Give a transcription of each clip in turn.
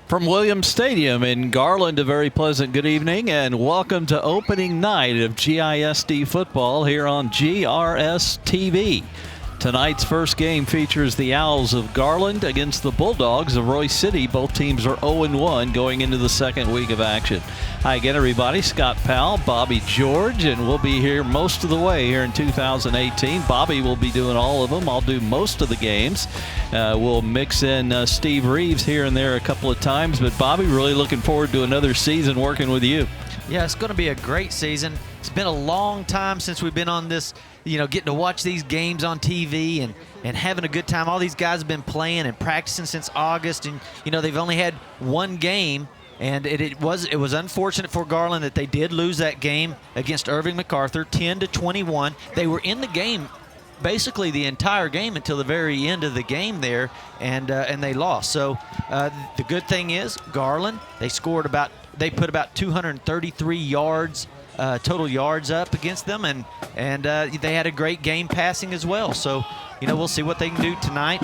From Williams Stadium in Garland, a very pleasant good evening and welcome to opening night of GISD football here on GRS TV. Tonight's first game features the Owls of Garland against the Bulldogs of Royse City. Both teams are 0-1 going into the second week of action. Hi again, everybody. Scott Powell, Bobby George, and we'll be here most of the way here in 2018. Bobby will be doing all of them. I'll do most of the games. We'll mix in Steve Reeves here and there a couple of times. But Bobby, really looking forward to another season working with you. Yeah, it's going to be a great season. It's been a long time since we've been on this, getting to watch these games on TV and having a good time. All these guys have been playing and practicing since August, and, they've only had one game. And it was unfortunate for Garland that they did lose that game against Irving MacArthur, 10-21. They were in the game basically the entire game until the very end of the game there, and they lost. So the good thing is Garland, they put about 233 yards, total yards up against them, and they had a great game passing as well. So we'll see what they can do tonight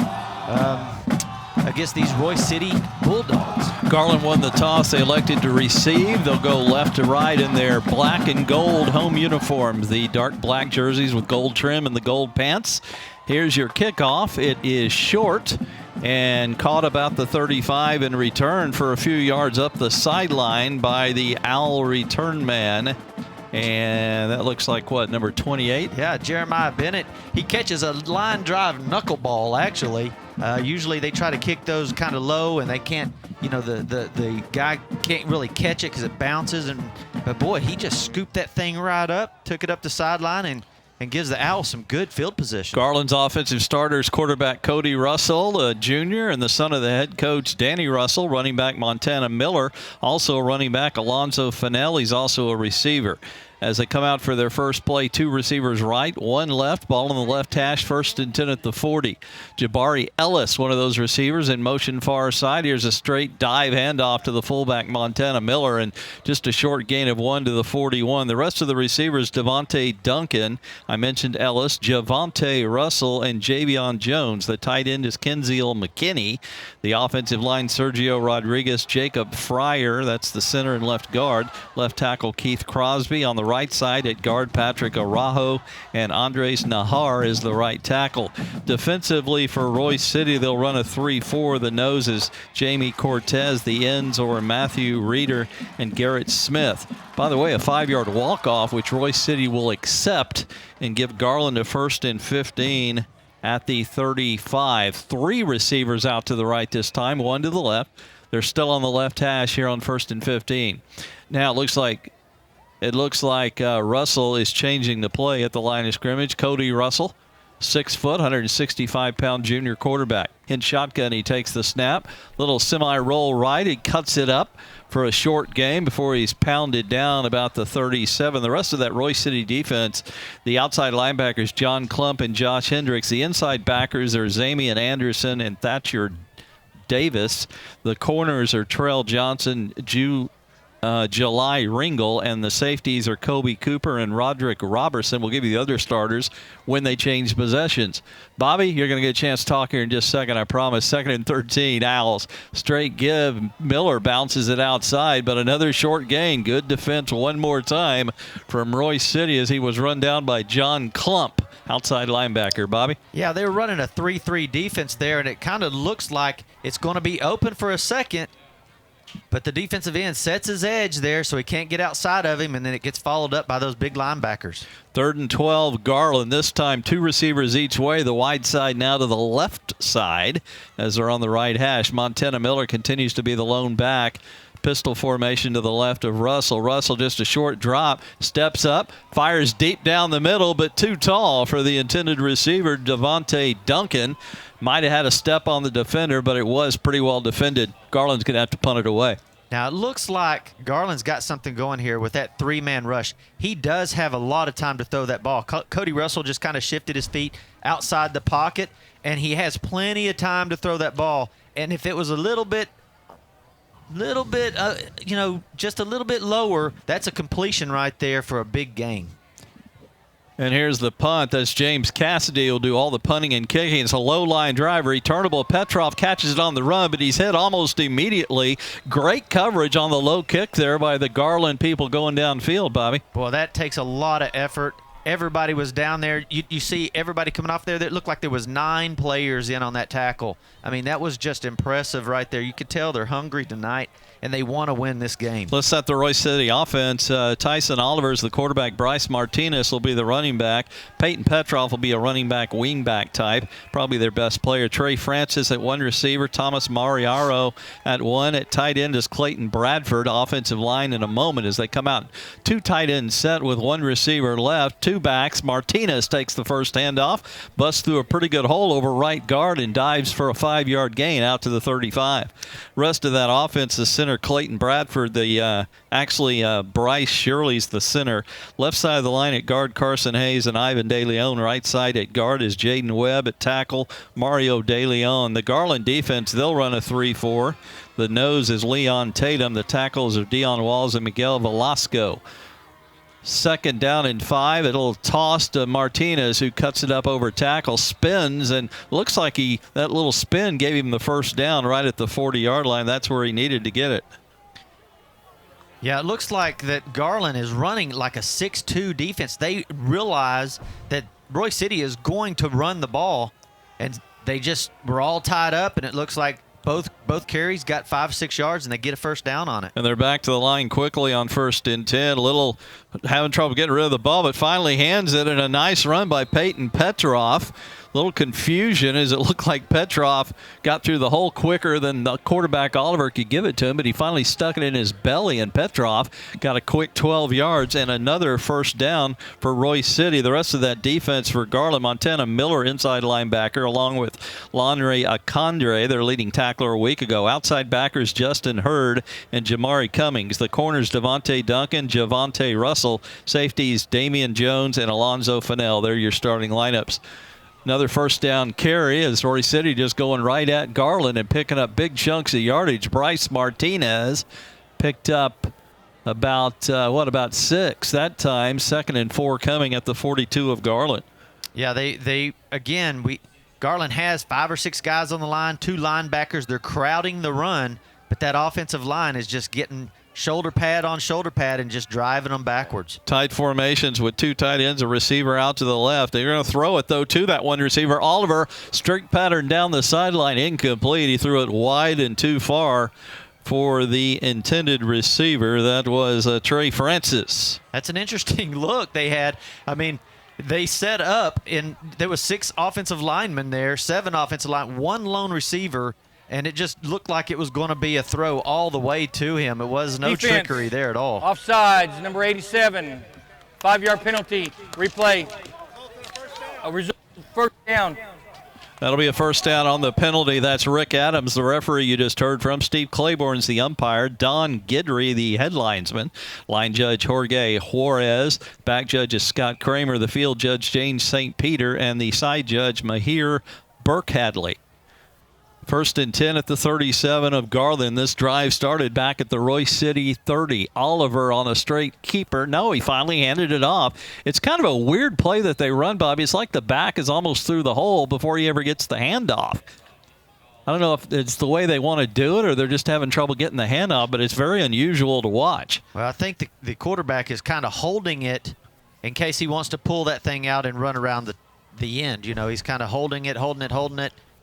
against these Royse City Bulldogs. Garland won the toss. They elected to receive. They'll go left to right in their black and gold home uniforms, the dark black jerseys with gold trim and the gold pants. Here's your kickoff. It is short and caught about the 35 in return for a few yards up the sideline by the Owl return man. And that looks like, what, number 28? Yeah, Jeremiah Bennett. He catches a line drive knuckleball, actually. Usually they try to kick those kind of low, and they can't, the guy can't really catch it because it bounces. But, boy, he just scooped that thing right up, took it up the sideline, and gives the Owls some good field position. Garland's offensive starters, quarterback Cody Russell, Jr., and the son of the head coach, Danny Russell, running back Montana Miller, also running back Alonzo Fennell. He's also a receiver. As they come out for their first play, two receivers right, one left, ball on the left hash, 1st and 10 at the 40. Jabari Ellis, one of those receivers, in motion far side. Here's a straight dive handoff to the fullback Montana Miller, and just a short gain of 1 to the 41. The rest of the receivers, Devontae Duncan, I mentioned Ellis, Javonte Russell, and Javion Jones. The tight end is Kenziel McKinney. The offensive line, Sergio Rodriguez, Jacob Fryer, that's the center and left guard. Left tackle Keith Crosby. On the right side at guard, Patrick Araujo, and Andres Nahar is the right tackle. Defensively for Royse City, they'll run a 3-4. The nose is Jamie Cortez. The ends are Matthew Reeder and Garrett Smith. By the way, a 5-yard walk-off, which Royse City will accept and give Garland a 1st and 15 at the 35. 3 receivers out to the right this time, 1 to the left. They're still on the left hash here on 1st and 15. Now it looks like Russell is changing the play at the line of scrimmage. Cody Russell, 6 foot, 165-pound junior quarterback. In shotgun, he takes the snap. Little semi-roll right. He cuts it up for a short game before he's pounded down about the 37. The rest of that Royse City defense, the outside linebackers, John Klump and Josh Hendricks. The inside backers are Zamian Anderson and Thatcher Davis. The corners are Terrell Johnson, July Ringel, and the safeties are Kobe Cooper and Roderick Robertson. We'll give you the other starters when they change possessions. Bobby, you're going to get a chance to talk here in just a second, I promise. 2nd and 13, Owls. Straight give. Miller bounces it outside, but another short gain. Good defense one more time from Royse City as he was run down by John Klump, outside linebacker. Bobby? Yeah, they were running a 3-3 defense there, and it kind of looks like it's going to be open for a second. But the defensive end sets his edge there so he can't get outside of him, and then it gets followed up by those big linebackers. 3rd and 12, Garland. This time 2 receivers each way. The wide side now to the left side as they're on the right hash. Montana Miller continues to be the lone back. Pistol formation to the left of Russell. Russell just a short drop, steps up, fires deep down the middle, but too tall for the intended receiver, Devontae Duncan. Might have had a step on the defender, but it was pretty well defended. Garland's going to have to punt it away. Now, it looks like Garland's got something going here with that 3-man rush. He does have a lot of time to throw that ball. Cody Russell just kind of shifted his feet outside the pocket, and he has plenty of time to throw that ball. And if it was a little bit, just a little bit lower, that's a completion right there for a big gain. And here's the punt. That's James Cassidy will do all the punting and kicking. It's a low-line drive. Returnable. Petrov catches it on the run, but he's hit almost immediately. Great coverage on the low kick there by the Garland people going downfield, Bobby. Boy, that takes a lot of effort. Everybody was down there. You see everybody coming off there. It looked like there was 9 players in on that tackle. I mean, that was just impressive right there. You could tell they're hungry tonight, and they want to win this game. Let's set the Royse City offense. Tyson Oliver is the quarterback. Bryce Martinez will be the running back. Peyton Petrov will be a running back, wing back type. Probably their best player. Trey Francis at one receiver. Thomas Mariaro at one. At tight end is Clayton Bradford. Offensive line in a moment as they come out. 2 tight ends set with 1 receiver left. 2 backs. Martinez takes the first handoff. Busts through a pretty good hole over right guard and dives for a 5-yard gain out to the 35. Rest of that offense is center Clayton Bradford. Bryce Shirley's the center. Left side of the line at guard Carson Hayes and Ivan DeLeon. Right side at guard is Jaden Webb. At tackle Mario DeLeon. The Garland defense, they'll run a 3-4. The nose is Leon Tatum. The tackles are Dion Walls and Miguel Velasco. 2nd down and 5. It'll toss to Martinez, who cuts it up over tackle, spins, and looks like that little spin gave him the first down right at the 40-yard line. That's where he needed to get it. Yeah, it looks like that Garland is running like a 6-2 defense. They realize that Royse City is going to run the ball, and they just were all tied up, and it looks like both carries got 5-6 yards, and they get a first down on it. And they're back to the line quickly on 1st and 10. A little having trouble getting rid of the ball, but finally hands it, and a nice run by Peyton Petrov. Little confusion as it looked like Petrov got through the hole quicker than the quarterback Oliver could give it to him, but he finally stuck it in his belly, and Petrov got a quick 12 yards and another first down for Royse City. The rest of that defense for Garland, Montana Miller, inside linebacker, along with Lonry Akandre, their leading tackler a week ago. Outside backers Justin Hurd and Jamari Cummings. The corners Devontae Duncan, Javonte Russell. Safeties Damian Jones and Alonzo Fennell. They're your starting lineups. Another first down carry as Royse City just going right at Garland and picking up big chunks of yardage. Bryce Martinez picked up about 6 that time. 2nd and 4 coming at the 42 of Garland. Yeah, Garland has 5 or 6 guys on the line, 2 linebackers. They're crowding the run, but that offensive line is just getting shoulder pad on shoulder pad and just driving them backwards. Tight formations with 2 tight ends, a receiver out to the left. They're going to throw it, though, to that one receiver. Oliver, strict pattern down the sideline, incomplete. He threw it wide and too far for the intended receiver. That was Trey Francis. That's an interesting look they had. I mean, they set up, and there was 6 offensive linemen there, 7 offensive line, 1 lone receiver, and it just looked like it was going to be a throw all the way to him. It was no Defense. trickery there at all. Offsides, number 87. 5-yard penalty. Replay. A result, first down. That'll be a first down on the penalty. That's Rick Adams, the referee you just heard from. Steve Claiborne's the umpire. Don Guidry, the headlinesman. Line judge Jorge Juarez. Back judge is Scott Kramer. The field judge James St. Peter. And the side judge Mahir Burkhadley. 1st and 10 at the 37 of Garland. This drive started back at the Royse City 30. Oliver on a straight keeper. No, he finally handed it off. It's kind of a weird play that they run, Bobby. It's like the back is almost through the hole before he ever gets the handoff. I don't know if it's the way they want to do it or they're just having trouble getting the handoff, but it's very unusual to watch. Well, I think the quarterback is kind of holding it in case he wants to pull that thing out and run around the end. You know, he's kind of holding it.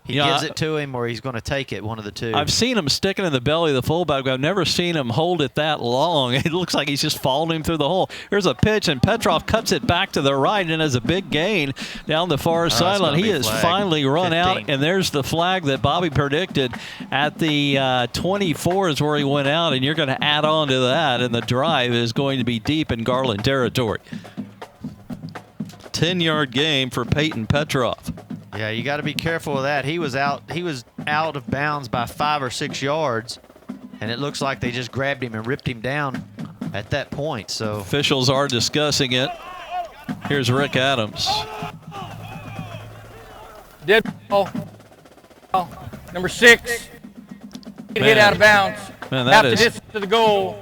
He gives it to him or he's going to take it, one of the two. I've seen him sticking in the belly of the fullback, but I've never seen him hold it that long. It looks like he's just following him through the hole. Here's a pitch, and Petrov cuts it back to the right and has a big gain down the far sideline. He has finally run 15 out, and there's the flag that Bobby predicted at the 24 is where he went out, and you're going to add on to that, and the drive is going to be deep in Garland territory. 10-yard game for Peyton Petrov. Yeah, you got to be careful of that. He was out of bounds by 5 or 6 yards, and it looks like they just grabbed him and ripped him down at that point. So officials are discussing it. Here's Rick Adams. Dead ball. Number 6. Hit out of bounds. Man, that half is the distance to the goal.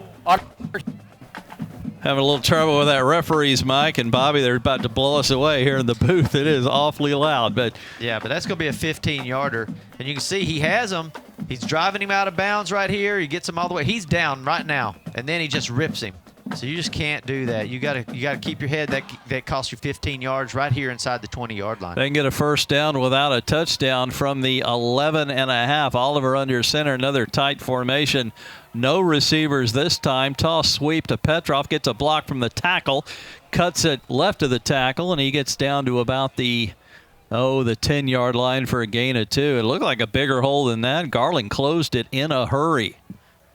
Having a little trouble with that referee's mic, and Bobby, they're about to blow us away here in the booth. It is awfully loud, but yeah, but that's going to be a 15-yarder, and you can see he has him. He's driving him out of bounds right here. He gets him all the way. He's down right now, and then he just rips him. So you just can't do that. You got to keep your head. That costs you 15 yards right here inside the 20-yard line. They can get a first down without a touchdown from the 11.5. Oliver under center, another tight formation. No receivers this time. Toss sweep to Petrov. Gets a block from the tackle. Cuts it left of the tackle, and he gets down to about the 10-yard line for a gain of 2. It looked like a bigger hole than that. Garland closed it in a hurry.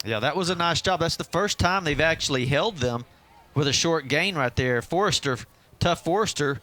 Yeah, that was a nice job. That's the first time they've actually held them with a short gain right there. Tough Forrester,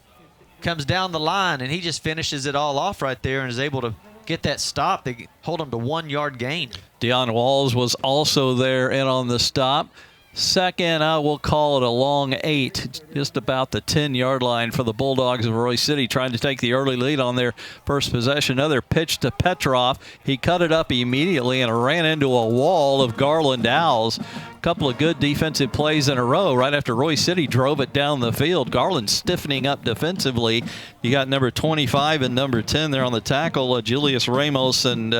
comes down the line, and he just finishes it all off right there and is able to get that stop. They hold them to 1-yard gain. Deion Walls was also there and on the stop. Second, I will call it a long 8, just about the 10-yard line for the Bulldogs of Royse City, trying to take the early lead on their first possession. Another pitch to Petrov. He cut it up immediately and ran into a wall of Garland Owls. A couple of good defensive plays in a row right after Royse City drove it down the field. Garland stiffening up defensively. You got number 25 and number 10 there on the tackle, Julius Ramos, and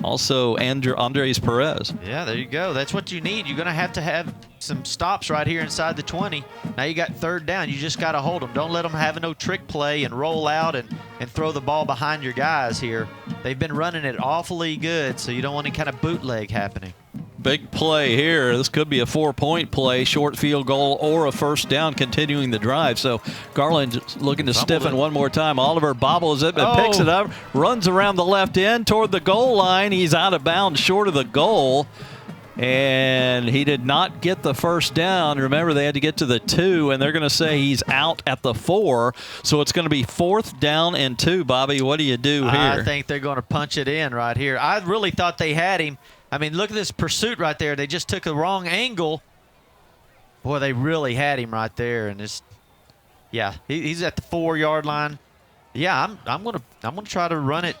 also Andres Perez. Yeah, there you go. That's what you need. You're going to have some stops right here inside the 20. Now you got third down. You just got to hold them. Don't let them have no trick play and roll out and throw the ball behind your guys here. They've been running it awfully good, so you don't want any kind of bootleg happening. Big play here. This could be a 4-point play, short field goal or a first down continuing the drive. So Garland looking to stiffen one more time. Oliver bobbles it but picks it up, runs around the left end toward the goal line. He's out of bounds short of the goal, and he did not get the first down. Remember, they had to get to the 2, and they're going to say he's out at the 4. So it's going to be 4th down and 2. Bobby, what do you do here? I think they're going to punch it in right here. I really thought they had him. I mean, look at this pursuit right there. They just took a wrong angle. Boy, they really had him right there, and he's at the 4-yard line. Yeah, I'm gonna try to run it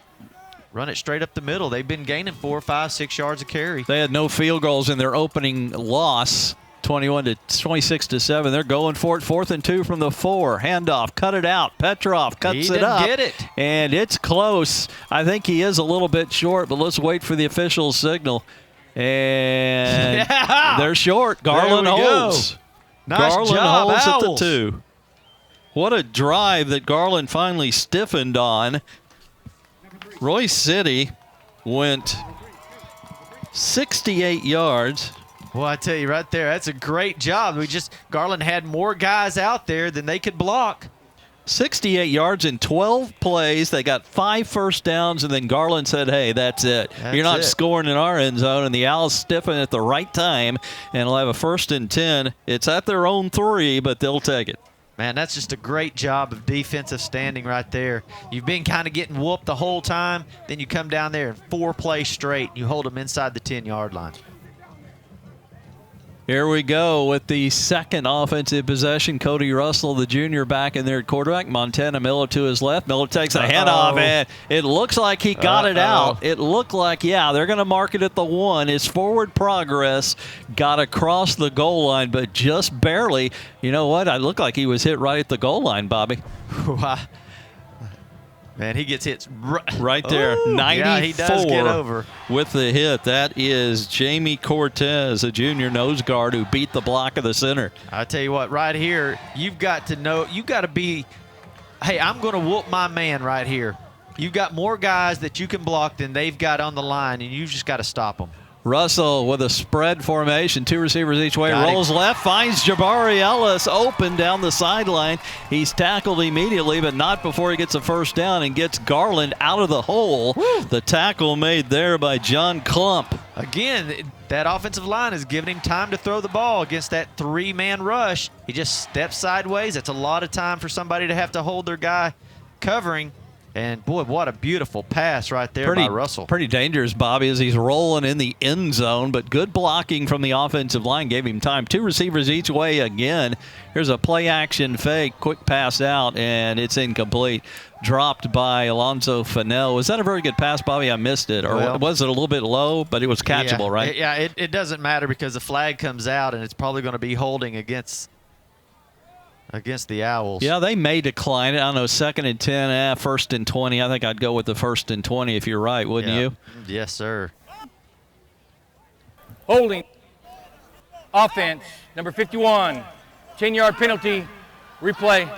straight up the middle. They've been gaining 4, 5, 6 yards a carry. They had no field goals in their opening loss. 26-7. They're going for it. 4th and 2 from the 4. Handoff, cut it out. Petrov cuts it up. He didn't get it. And it's close. I think he is a little bit short, but let's wait for the official signal. And they're short. Garland holds. Nice Garland job, holds Owls. at the 2. What a drive that Garland finally stiffened on. Royse City went 68 yards. Well, I tell you right there, that's a great job. Garland had more guys out there than they could block. 68 yards in 12 plays. They got 5 first downs, and then Garland said, hey, that's it. You're not scoring in our end zone, and the Owls stiffen at the right time, and will have a 1st and 10. It's at their own 3, but they'll take it. Man, that's just a great job of defensive standing right there. You've been kind of getting whooped the whole time, then you come down there and 4 plays straight, and you hold them inside the 10-yard line. Here we go with the second offensive possession. Cody Russell, the junior, back in there at quarterback. Montana Miller to his left. Miller takes a handoff, and it looks like he got it out. It looked like, they're going to mark it at the 1. His forward progress got across the goal line, but just barely. You know what? It looked like he was hit right at the goal line, Bobby. Man, he gets hit right there. 94 yeah, he does get over. With the hit. That is Jamie Cortez, a junior nose guard who beat the block of the center. I tell you what, right here, you've got to know, you've got to be, hey, I'm going to whoop my man right here. You've got more guys that you can block than they've got on the line, and you've just got to stop them. Russell with a spread formation, 2 receivers each way, rolls left, finds Jabari Ellis open down the sideline. He's tackled immediately, but not before he gets a first down and gets Garland out of the hole. Woo. The tackle made there by John Klump. Again, that offensive line is giving him time to throw the ball against that 3-man rush. He just steps sideways. That's a lot of time for somebody to have to hold their guy covering. And, boy, what a beautiful pass right there by Russell. Pretty dangerous, Bobby, as he's rolling in the end zone, but good blocking from the offensive line gave him time. 2 receivers each way again. Here's a play-action fake, quick pass out, and it's incomplete. Dropped by Alonzo Fennell. Was that a very good pass, Bobby? I missed it. Or was it a little bit low, but it was catchable, right? It doesn't matter because the flag comes out, and it's probably going to be holding against the Owls. Yeah, they may decline it. I don't know, 2nd and 10, 1st and 20. I think I'd go with the 1st and 20 if you're right, wouldn't you? Yes, sir. Holding. Offense, number 51. 10-yard penalty. Replay.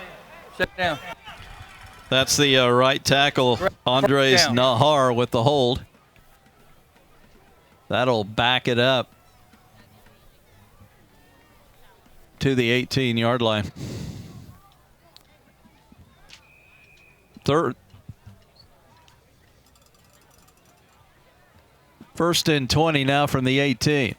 Set down. That's the right tackle, Andres Nahar, with the hold. That'll back it up to the 18-yard line. First and 20 now from the 18.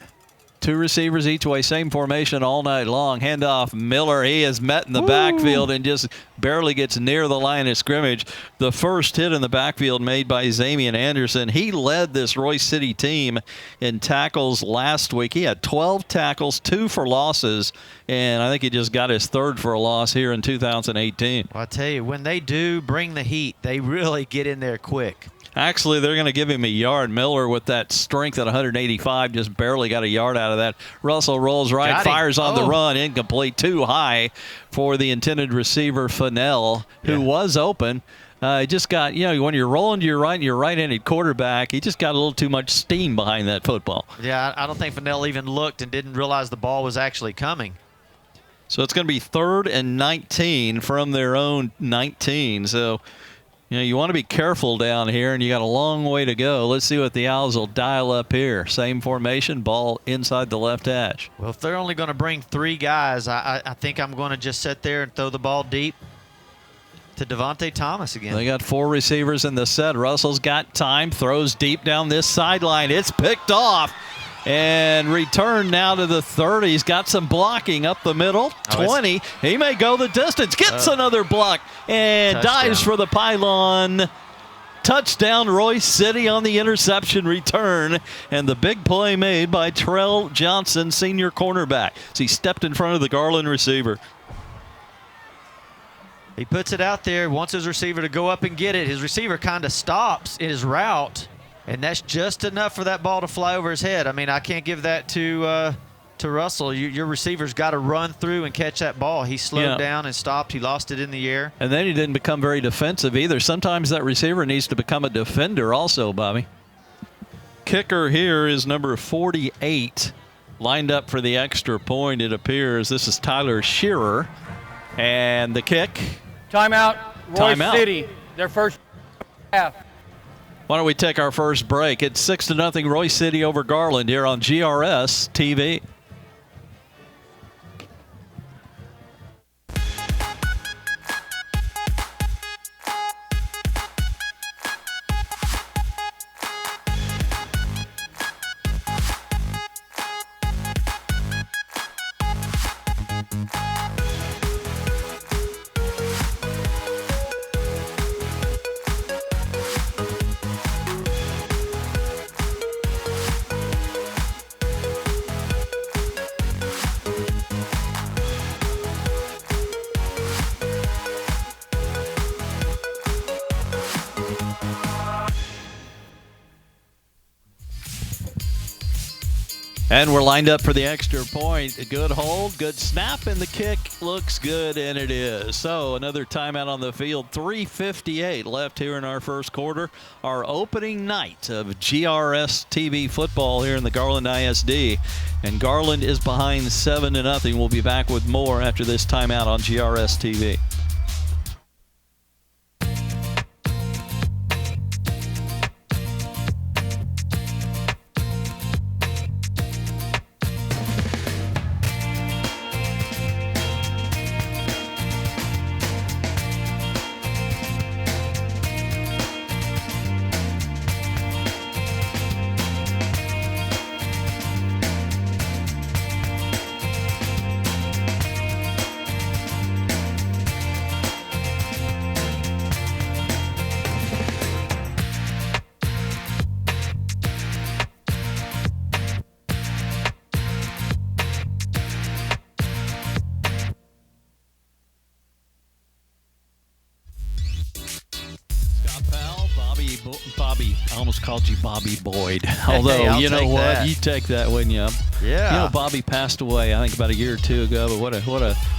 2 receivers each way, same formation all night long. Handoff Miller. He is met in the backfield and just barely gets near the line of scrimmage. The first hit in the backfield made by Zamian Anderson. He led this Royse City team in tackles last week. He had 12 tackles, 2 for losses, and I think he just got his 3rd for a loss here in 2018. Well, I tell you, when they do bring the heat, they really get in there quick. Actually, they're going to give him a yard. Miller, with that strength at 185, just barely got a yard out of that. Russell rolls right, fires on the run, incomplete, too high for the intended receiver, Fennell, who was open. Just got, when you're rolling to your right and you're right-handed quarterback, he just got a little too much steam behind that football. Yeah, I don't think Fennell even looked and didn't realize the ball was actually coming. So it's going to be 3rd and 19 from their own 19. So, you want to be careful down here, and you got a long way to go. Let's see what the Owls will dial up here. Same formation, ball inside the left hash. Well, if they're only going to bring 3 guys, I think I'm going to just sit there and throw the ball deep to Devontae Thomas again. They got 4 receivers in the set. Russell's got time, throws deep down this sideline. It's picked off and returned now to the 30. He's got some blocking up the middle. 20. He may go the distance. Gets another block and dives for the pylon. Touchdown, Royse City on the interception return. And the big play made by Trell Johnson, senior cornerback. So he stepped in front of the Garland receiver. He puts it out there, wants his receiver to go up and get it. His receiver kind of stops in his route, and that's just enough for that ball to fly over his head. I mean, I can't give that to Russell. Your receiver's got to run through and catch that ball. He slowed down and stopped. He lost it in the air. And then he didn't become very defensive either. Sometimes that receiver needs to become a defender also, Bobby. Kicker here is number 48. Lined up for the extra point, it appears. This is Tyler Shearer. And the kick. Timeout, Royse City, their first half. Why don't we take our first break? It's 6-0 Royse City over Garland here on GRS TV. And we're lined up for the extra point. A good hold, good snap, and the kick looks good, and it is. So another timeout on the field. 3:58 left here in our first quarter. Our opening night of GRS TV football here in the Garland ISD. And Garland is behind 7-0. We'll be back with more after this timeout on GRS TV. Bobby. I almost called you Bobby Boyd. Although, I'll you know take what? that. You take that, wouldn't you? Yeah. You know, Bobby passed away, I think, about a year or two ago. But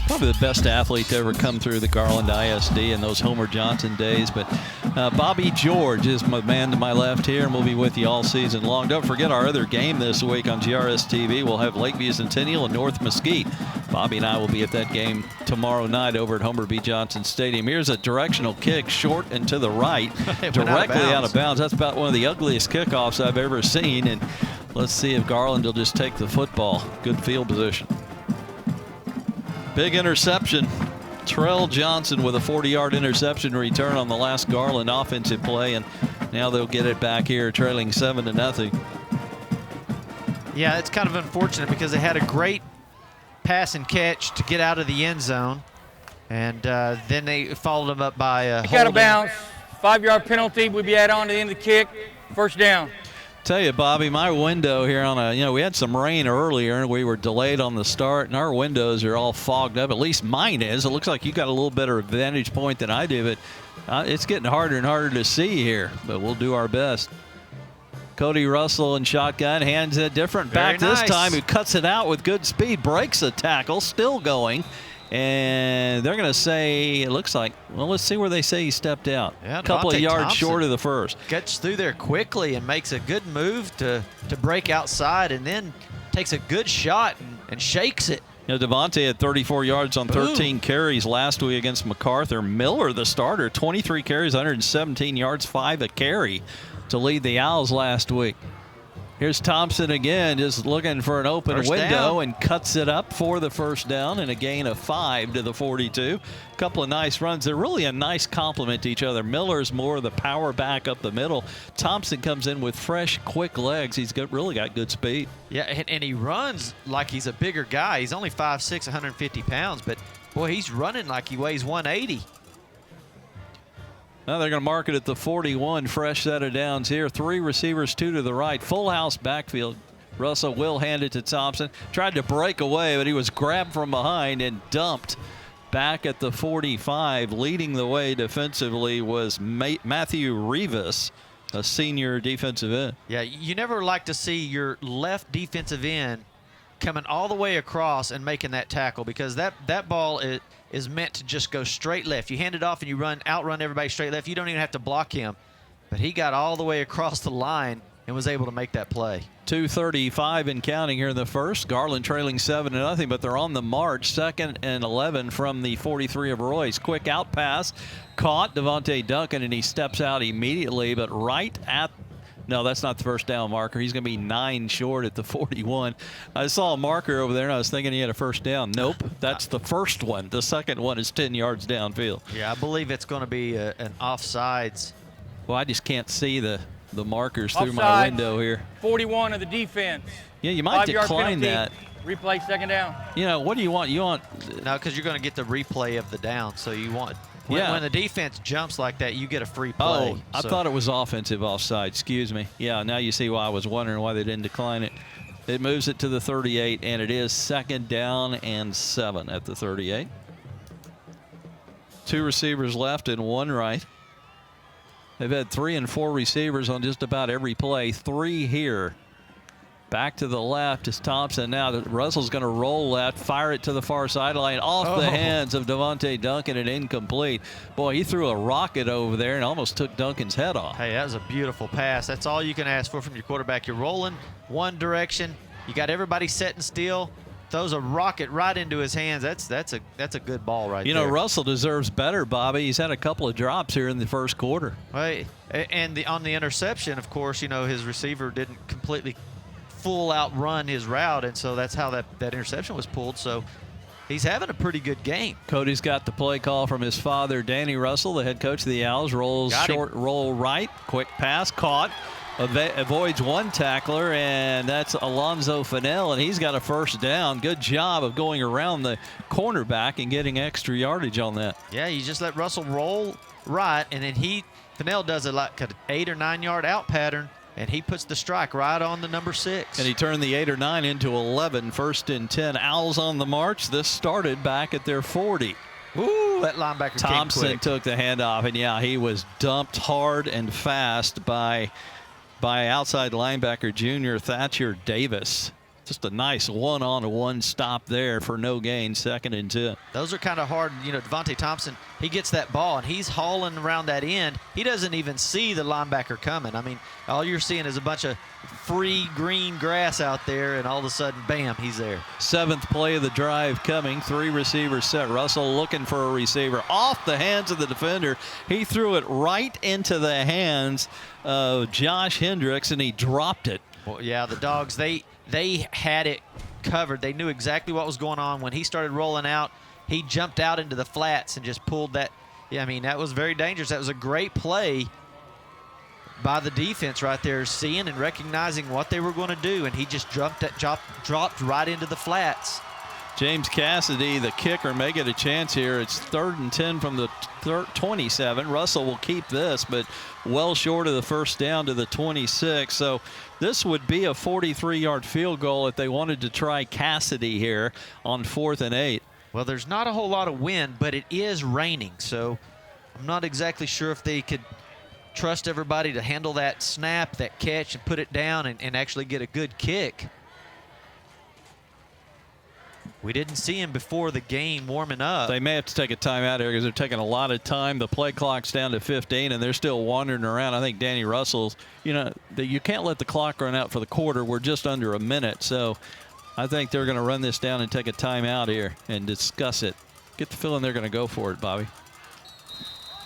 probably the best athlete to ever come through the Garland ISD in those Homer Johnson days. But Bobby George is my man to my left here, and we'll be with you all season long. Don't forget our other game this week on GRS TV. We'll have Lakeview Centennial and North Mesquite. Bobby and I will be at that game tomorrow night over at Homer B. Johnson Stadium. Here's a directional kick, short and to the right, directly out of bounds. That's about one of the ugliest kickoffs I've ever seen. And let's see if Garland will just take the football. Good field position. Big interception. Trell Johnson with a 40-yard interception return on the last Garland offensive play, and now they'll get it back here, trailing 7-0. Yeah, it's kind of unfortunate because they had a great pass and catch to get out of the end zone, and then they followed them up by a Kick out of bounds, 5-yard penalty. We'd be add on to the end of the kick, first down. Tell you, Bobby, my window here we had some rain earlier and we were delayed on the start, and our windows are all fogged up. At least mine is. It looks like you got a little better vantage point than I do, but it's getting harder and harder to see here, but we'll do our best. Cody Russell in shotgun, hands it different back this time, who cuts it out with good speed, breaks a tackle, still going. And they're going to say, it looks like, well, let's see where they say he stepped out. Yeah, a couple of yards short of the first. Gets through there quickly and makes a good move to break outside, and then takes a good shot and shakes it. You know, Devontae had 34 yards on 13 carries last week against MacArthur. Miller, the starter, 23 carries, 117 yards, 5 a carry to lead the Owls last week. Here's Thompson again, just looking for an open window and cuts it up for the first down and a gain of 5 to the 42. A couple of nice runs. They're really a nice complement to each other. Miller's more of the power back up the middle. Thompson comes in with fresh, quick legs. He's really got good speed. Yeah, and he runs like he's a bigger guy. He's only 5'6", 150 pounds, but boy, he's running like he weighs 180. Now they're going to mark it at the 41. Fresh set of downs here. 3 receivers, 2 to the right. Full house backfield. Russell will hand it to Thompson. Tried to break away, but he was grabbed from behind and dumped back at the 45. Leading the way defensively was Matthew Rivas, a senior defensive end. Yeah, you never like to see your left defensive end coming all the way across and making that tackle, because that ball is meant to just go straight left. You hand it off and you outrun everybody straight left. You don't even have to block him. But he got all the way across the line and was able to make that play. 2:35 and counting here in the first. Garland trailing 7-0, but they're on the march. 2nd and 11 from the 43 of Royse. Quick out pass. Caught Devontae Duncan, and he steps out immediately, but right at no, that's not the first down marker. He's going to be 9 short at the 41. I saw a marker over there, and I was thinking he had a first down. Nope, that's the first one. The second one is 10 yards downfield. Yeah, I believe it's going to be an offsides. Well, I just can't see the markers through Offside, my window here. 41 of the defense. Yeah, you might 5-yard decline penalty. that. Replay, second down. You know, what do you want? You want No, because you're going to get the replay of the down, so you want when the defense jumps like that, you get a free play. Oh, I thought it was offensive offside. Excuse me. Yeah, now you see why I was wondering why they didn't decline it. It moves it to the 38, and it is 2nd down and 7 at the 38. 2 receivers left and 1 right. They've had 3 and 4 receivers on just about every play. 3 here. Back to the left is Thompson. Now Russell's going to roll left, fire it to the far sideline, off the hands of Devontae Duncan, and incomplete. Boy, he threw a rocket over there and almost took Duncan's head off. Hey, that was a beautiful pass. That's all you can ask for from your quarterback. You're rolling one direction. You got everybody setting still. Throws a rocket right into his hands. That's a good ball right there. You know, Russell deserves better, Bobby. He's had a couple of drops here in the first quarter. Right, and on the interception, of course, you know, his receiver didn't completely full out run his route, and so that's how that interception was pulled. So he's having a pretty good game. Cody's got the play call from his father, Danny Russell, the head coach of the Owls. Rolls short, roll right, quick pass, caught, avoids one tackler, and that's Alonzo Fennell, and he's got a first down. Good job of going around the cornerback and getting extra yardage on that. Yeah, you just let Russell roll right, and then Fennell does a like an 8 or 9 yard out pattern, and he puts the strike right on the number 6. And he turned the 8 or 9 into 11. 1st and 10. Owls on the march. This started back at their 40. Ooh, Ooh, that linebacker Thompson came quick. took the handoff, and yeah, he was dumped hard and fast by outside linebacker junior Thatcher Davis. Just a nice one-on-one stop there for no gain, 2nd and 10. Those are kind of hard. You know, Devontae Thompson, he gets that ball, and he's hauling around that end. He doesn't even see the linebacker coming. I mean, all you're seeing is a bunch of free green grass out there, and all of a sudden, bam, he's there. 7th play of the drive coming. 3 receivers set. Russell looking for a receiver. Off the hands of the defender. He threw it right into the hands of Josh Hendricks, and he dropped it. Well, yeah, the Dogs, they had it covered. They knew exactly what was going on. When he started rolling out, he jumped out into the flats and just pulled that. Yeah, I mean, that was very dangerous. That was a great play by the defense right there, seeing and recognizing what they were going to do, and he just dropped right into the flats. James Cassidy, the kicker, may get a chance here. It's 3rd and 10 from the 27. Russell will keep this, but well short of the first down to the 26. So this would be a 43-yard field goal if they wanted to try Cassidy here on 4th and 8. Well, there's not a whole lot of wind, but it is raining, so I'm not exactly sure if they could trust everybody to handle that snap, that catch, and put it down and actually get a good kick. We didn't see him before the game warming up. They may have to take a timeout here because they're taking a lot of time. The play clock's down to 15, and they're still wandering around. I think Danny Russell's, you can't let the clock run out for the quarter. We're just under a minute. So I think they're going to run this down and take a timeout here and discuss it. Get the feeling they're going to go for it, Bobby.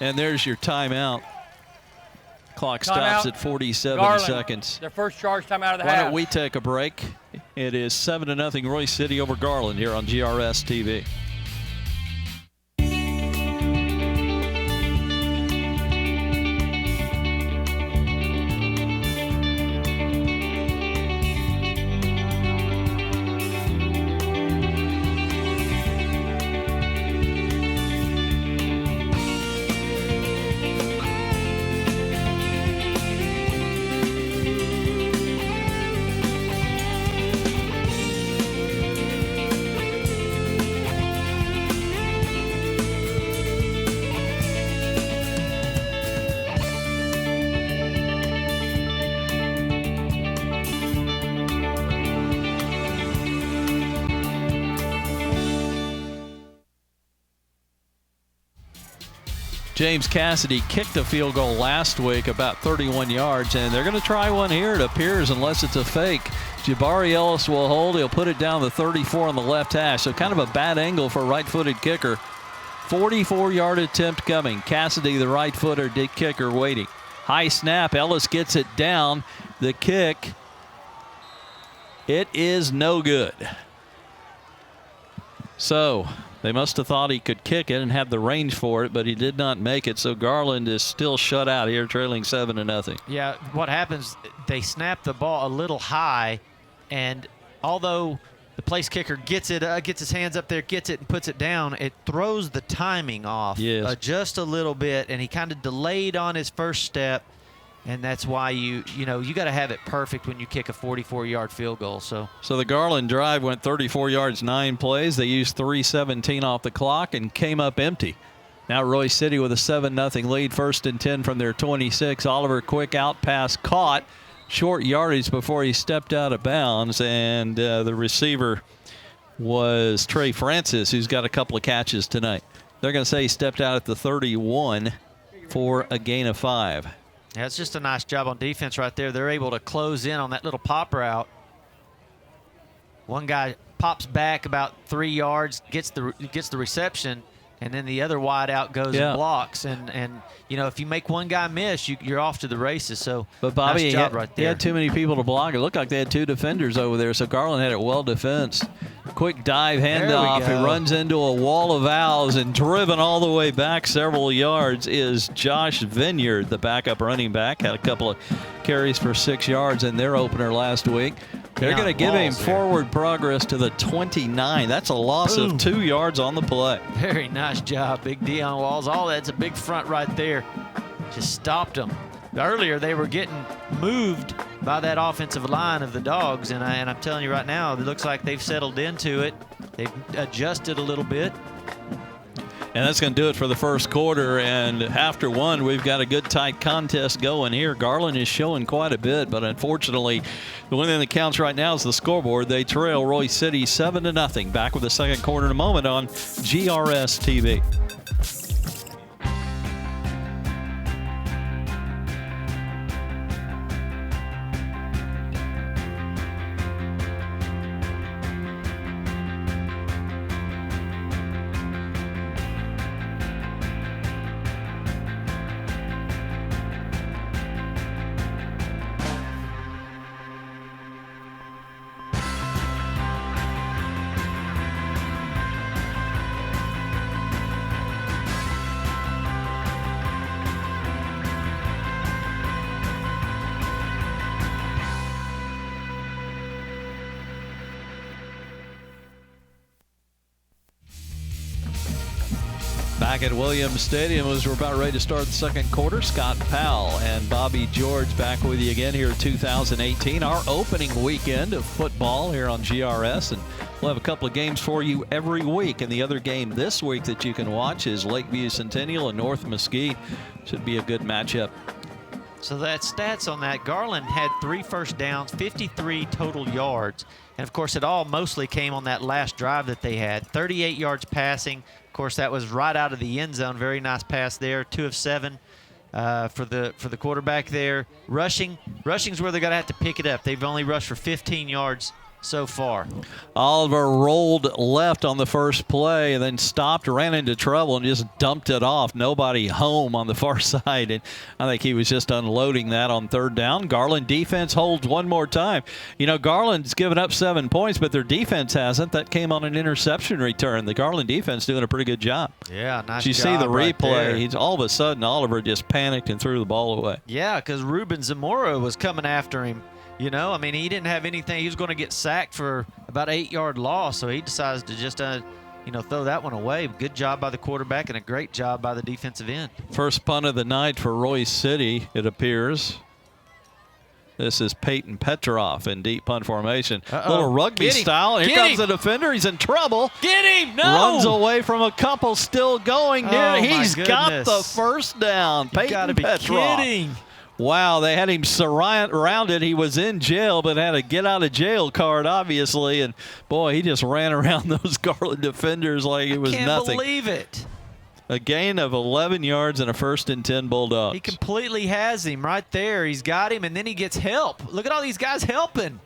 And there's your timeout. Clock stops at 47 Garland, seconds. Their first charge time out of the Why half. don't we take a break? It is 7-0 Royse City over Garland here on GRS TV. James Cassidy kicked a field goal last week about 31 yards, and they're going to try one here, it appears, unless it's a fake. Jabari Ellis will hold. He'll put it down the 34 on the left hash, so kind of a bad angle for a right-footed kicker. 44-yard attempt coming. Cassidy, the right-footer, did kicker, waiting. High snap. Ellis gets it down. The kick, it is no good. So they must have thought he could kick it and have the range for it, but he did not make it. So Garland is still shut out here, trailing 7-0. Yeah, what happens, they snap the ball a little high, and although the place kicker gets his hands up there, gets it and puts it down, it throws the timing off just a little bit, and he kind of delayed on his first step, and that's why you got to have it perfect when you kick a 44-yard field goal. So the Garland drive went 34 yards, 9 plays. They used 3:17 off the clock and came up empty. Now Royse City with a 7-0 lead, 1st and 10 from their 26. Oliver quick out pass caught, short yardage before he stepped out of bounds, and the receiver was Trey Francis, who's got a couple of catches tonight. They're going to say he stepped out at the 31 for a gain of 5. Yeah, it's just a nice job on defense right there. They're able to close in on that little pop route. One guy pops back about 3 yards, gets the reception, and then the other wide out goes and blocks. And if you make one guy miss, you're off to the races. So, but Bobby, nice job right there. He had too many people to block. It looked like they had 2 defenders over there, so Garland had it well defensed. Quick dive handoff. He runs into a wall of owls, and driven all the way back several yards is Josh Vineyard, the backup running back. Had a couple of carries for 6 yards in their opener last week. They're going to give him forward progress to the 29. That's a loss of 2 yards on the play. Very nice job, Big D on Walls. All that's a big front right there. Just stopped them. Earlier, they were getting moved by that offensive line of the Dogs, and I'm telling you right now, it looks like they've settled into it. They've adjusted a little bit. And that's going to do it for the first quarter. And after one, we've got a good tight contest going here. Garland is showing quite a bit, but unfortunately, the only thing that counts right now is the scoreboard. They trail Royse City 7-0. Back with the second quarter in a moment on GRS TV. Back at Williams Stadium as we're about ready to start the second quarter. Scott Powell and Bobby George back with you again here in 2018. Our opening weekend of football here on GRS. And we'll have a couple of games for you every week. And the other game this week that you can watch is Lakeview Centennial and North Mesquite. Should be a good matchup. So that stats on that, Garland had 3 first downs, 53 total yards. And, of course, it all mostly came on that last drive that they had. 38 yards passing. Of course, that was right out of the end zone. Very nice pass there. 2 of 7 for the quarterback there. Rushing's where they're going to have to pick it up. They've only rushed for 15 yards so far. Oliver rolled left on the first play and then stopped, ran into trouble, and just dumped it off. Nobody home on the far side. And I think he was just unloading that on third down. Garland defense holds one more time. You know, Garland's given up 7 points, but their defense hasn't. That came on an interception return. The Garland defense doing a pretty good job. Yeah, nice job. You see the replay. Right, He's all of a sudden, Oliver just panicked and threw the ball away. Yeah, because Ruben Zamora was coming after him. You know, I mean, he didn't have anything. He was going to get sacked for about 8-yard loss, so he decides to just, throw that one away. Good job by the quarterback and a great job by the defensive end. First punt of the night for Royse City, it appears. This is Peyton Petroff in deep punt formation. Little rugby style. Here comes the defender. He's in trouble. Get him! No! Runs away from a couple still going. He's my got goodness. the first down. You gotta be Petroff. kidding. Wow, they had him surrounded. He was in jail, but had a get-out-of-jail card, obviously. And, boy, he just ran around those Garland defenders like it was nothing. I can't believe it. A gain of 11 yards and a 1st and 10 Bulldogs. He completely has him right there. He's got him, and then he gets help. Look at all these guys helping.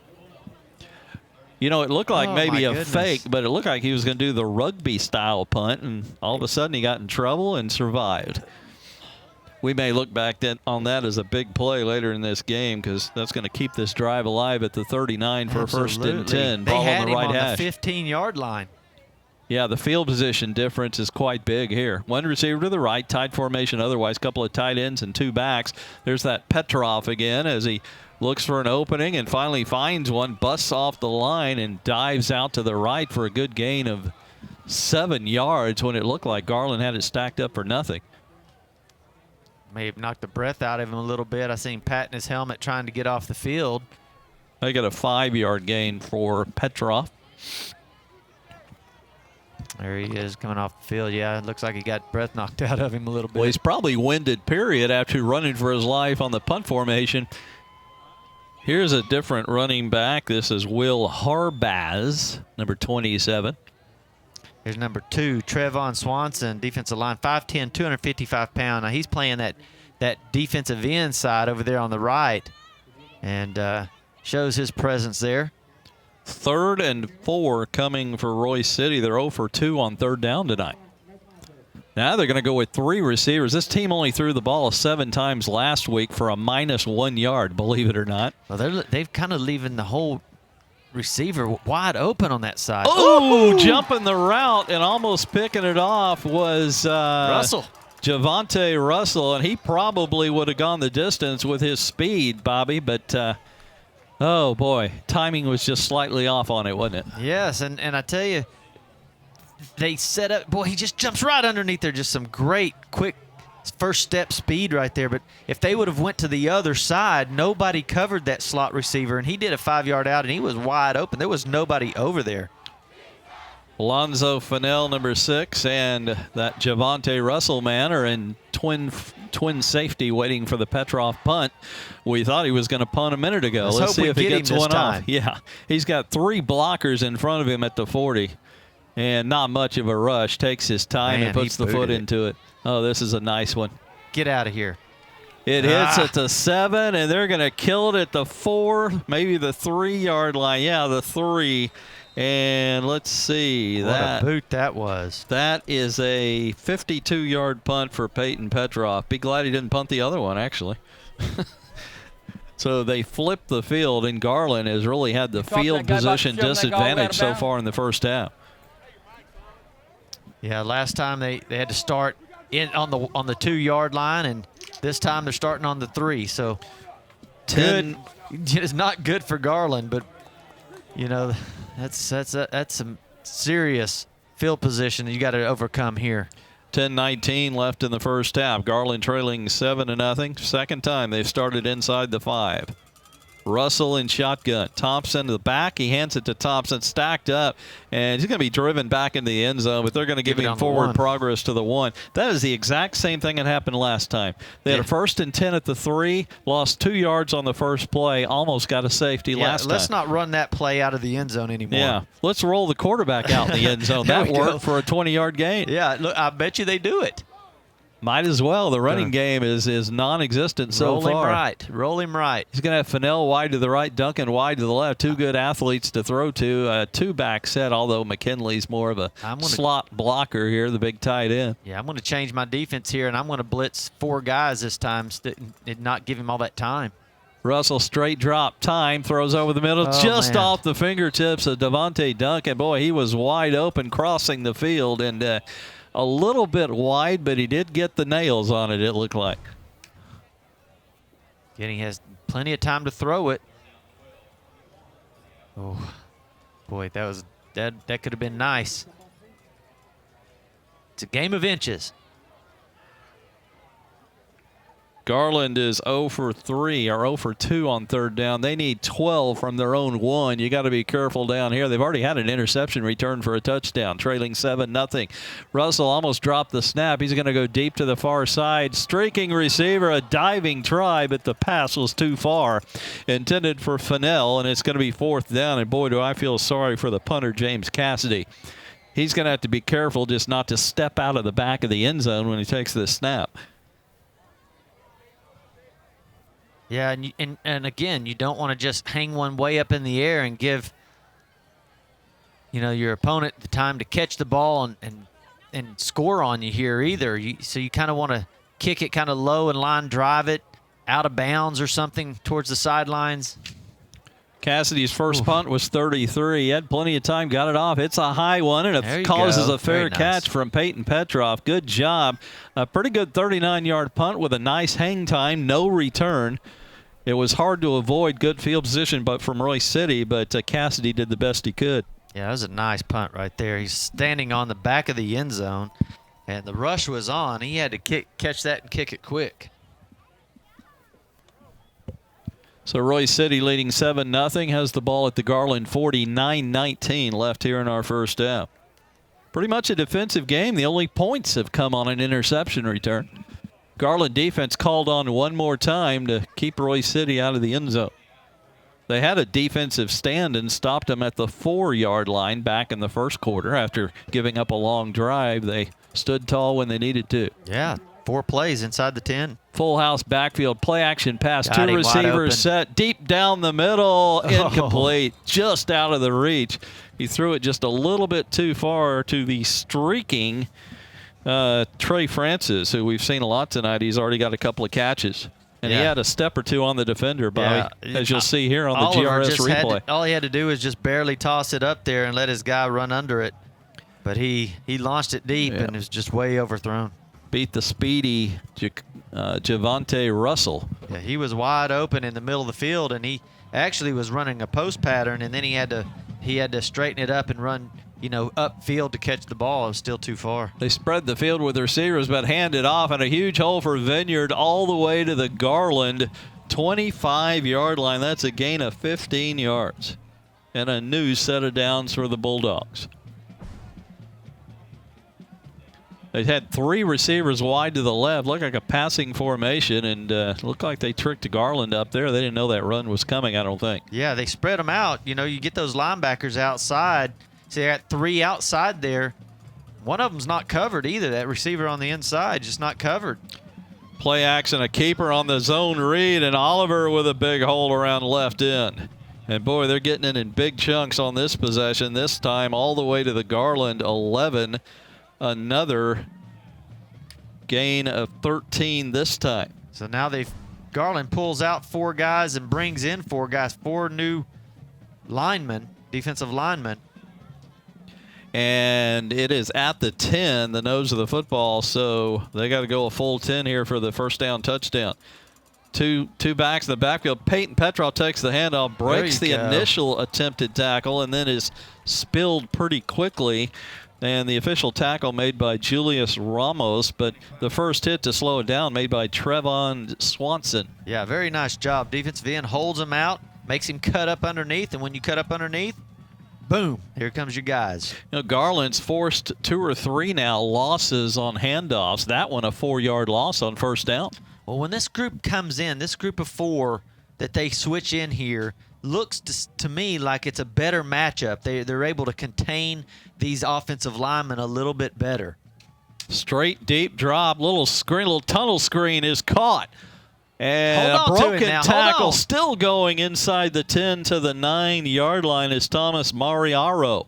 You know, it looked like maybe a goodness. fake, but it looked like he was going to do the rugby-style punt, and all of a sudden he got in trouble and survived. We may look back on that as a big play later in this game because that's going to keep this drive alive at the 39 for Absolutely. 1st and 10. They Ball had on the him right on hash. the 15-yard line. Yeah, the field position difference is quite big here. One receiver to the right, tight formation otherwise, couple of tight ends and 2 backs. There's that Petroff again as he looks for an opening and finally finds one, busts off the line and dives out to the right for a good gain of 7 yards when it looked like Garland had it stacked up for nothing. May have knocked the breath out of him a little bit. I seen him patting his helmet trying to get off the field. They got a 5-yard gain for Petroff. There he is coming off the field. Yeah, it looks like he got breath knocked out of him a little bit. Well, he's probably winded, period, after running for his life on the punt formation. Here's a different running back. This is Will Harbaz, number 27. Here's number 2, Trevon Swanson, defensive line, 5'10", 255 pounds. Now he's playing that defensive end side over there on the right, and shows his presence there. 3rd and 4 coming for Royse City. They're 0 for 2 on third down tonight. Now they're going to go with 3 receivers. This team only threw the ball 7 times last week for a -1 yard, believe it or not. Well, they've kind of leaving the whole receiver wide open on that side. Oh, jumping the route and almost picking it off was Russell. Javante Russell, and he probably would have gone the distance with his speed, Bobby, but oh boy, timing was just slightly off on it, wasn't it? Yes, and I tell you, they set up, boy, he just jumps right underneath there. Just some great, quick first step speed right there. But if they would have went to the other side, nobody covered that slot receiver, and he did a 5-yard out, and he was wide open. There was nobody over there. Alonzo Fennell, number 6, and that Javante Russell man are in twin safety waiting for the Petrov punt. We thought he was going to punt a minute ago. Let's see if he gets one off. Yeah, he's got 3 blockers in front of him at the 40, and not much of a rush. Takes his time and puts the foot into it. Oh, this is a nice one. Get out of here. It hits at the 7, and they're going to kill it at the 4, maybe the 3-yard line. Yeah, the 3. And let's see. What a boot that was. That is a 52-yard punt for Peyton Petrov. Be glad he didn't punt the other one, actually. So they flipped the field, and Garland has really had the field position disadvantage so far in the first half. Yeah, last time they had to start on the 2-yard line, and this time they're starting on the 3. So 10. It's not good for Garland, but you know, that's some serious field position that you got to overcome here. 10:19 left in the first half. Garland trailing 7-0. Second time they've started inside the 5. Russell in shotgun. Thompson to the back. He hands it to Thompson, stacked up, and he's going to be driven back into the end zone, but they're going to give him forward progress to the 1. That is the exact same thing that happened last time. They had a 1st and 10 at the 3, lost 2 yards on the first play, almost got a safety last time. Let's not run that play out of the end zone anymore. Yeah, let's roll the quarterback out in the end zone. That worked for a 20-yard gain. Yeah, look, I bet you they do it. Might as well. The running game is non-existent so far. Roll him right. He's going to have Fennell wide to the right, Duncan wide to the left. 2 good athletes to throw to. A 2-back set, although McKinley's more of a slot blocker here, the big tight end. Yeah, I'm going to change my defense here, and I'm going to blitz 4 guys this time and not give him all that time. Russell straight drop time, throws over the middle, just off the fingertips of Devontae Duncan. Boy, he was wide open crossing the field, and a little bit wide, but he did get the nails on it, it looked like. And he has plenty of time to throw it. Oh, boy, that could have been nice. It's a game of inches. Garland is 0 for 3 or 0 for 2 on 3rd down. They need 12 from their own 1. You got to be careful down here. They've already had an interception return for a touchdown, trailing 7-0. Russell almost dropped the snap. He's going to go deep to the far side. Streaking receiver, a diving try, but the pass was too far. Intended for Fennell, and it's going to be 4th down. And boy, do I feel sorry for the punter, James Cassidy. He's going to have to be careful just not to step out of the back of the end zone when he takes this snap. Yeah, and again, you don't want to just hang one way up in the air and give, you know, your opponent the time to catch the ball and score on you here either. So you kind of want to kick it kind of low and line drive it out of bounds or something towards the sidelines. Cassidy's first punt was 33. He had plenty of time, got it off. It's a high one, and it causes a fair catch from Peyton Petrov. Good job. A pretty good 39-yard punt with a nice hang time, no return. It was hard to avoid good field position but from Royse City, but Cassidy did the best he could. Yeah, that was a nice punt right there. He's standing on the back of the end zone, and the rush was on. He had to catch that and kick it quick. So Royse City leading 7-0, has the ball at the Garland 40, 9:19 left here in our first half. Pretty much a defensive game. The only points have come on an interception return. Garland defense called on one more time to keep Royse City out of the end zone. They had a defensive stand and stopped them at the 4-yard line back in the first quarter. After giving up a long drive, they stood tall when they needed to. Yeah, 4 plays inside the 10. Full house backfield, play action pass, 2 receivers set, deep down the middle, incomplete, just out of the reach. He threw it just a little bit too far to the streaking Trey Francis, who we've seen a lot tonight. He's already got a couple of catches. And he had a step or 2 on the defender, Bobby, as you'll see here on the GRS replay. All he had to do was just barely toss it up there and let his guy run under it. But he launched it deep and it was just way overthrown. Beat the speedy Javante Russell. Yeah, he was wide open in the middle of the field, and he actually was running a post pattern, and then he had to straighten it up and run, you know, upfield to catch the ball. It was still too far. They spread the field with receivers, but handed off, and a huge hole for Vineyard all the way to the Garland 25-yard line. That's a gain of 15 yards. And a new set of downs for the Bulldogs. They had 3 receivers wide to the left, looked like a passing formation, and looked like they tricked Garland up there. They didn't know that run was coming, I don't think. Yeah, they spread them out. You know, you get those linebackers outside. So they got 3 outside there. One of them's not covered either. That receiver on the inside just not covered. Play action, a keeper on the zone read, and Oliver with a big hole around left end. And boy, they're getting it in big chunks on this possession, this time all the way to the Garland 11. Another gain of 13 this time. So now Garland pulls out 4 guys and brings in 4 guys, 4 new linemen, defensive linemen. And it is at the 10, the nose of the football, so they got to go a full 10 here for the first down touchdown. Two backs in the backfield. Peyton Petroff takes the handoff, breaks the initial attempted tackle, and then is spilled pretty quickly. And the official tackle made by Julius Ramos, but the first hit to slow it down made by Trevon Swanson. Yeah, very nice job. Defensive end holds him out, makes him cut up underneath, and when you cut up underneath, boom, here comes your guys. You know, Garland's forced 2 or 3 now losses on handoffs. That one a 4-yard loss on first down. Well, when this group comes in, this group of 4 that they switch in here, looks to me like it's a better matchup. They're able to contain these offensive linemen a little bit better. Straight deep drop, little tunnel screen is caught. And a broken tackle still going inside the 10 to the 9-yard line is Thomas Mariaro.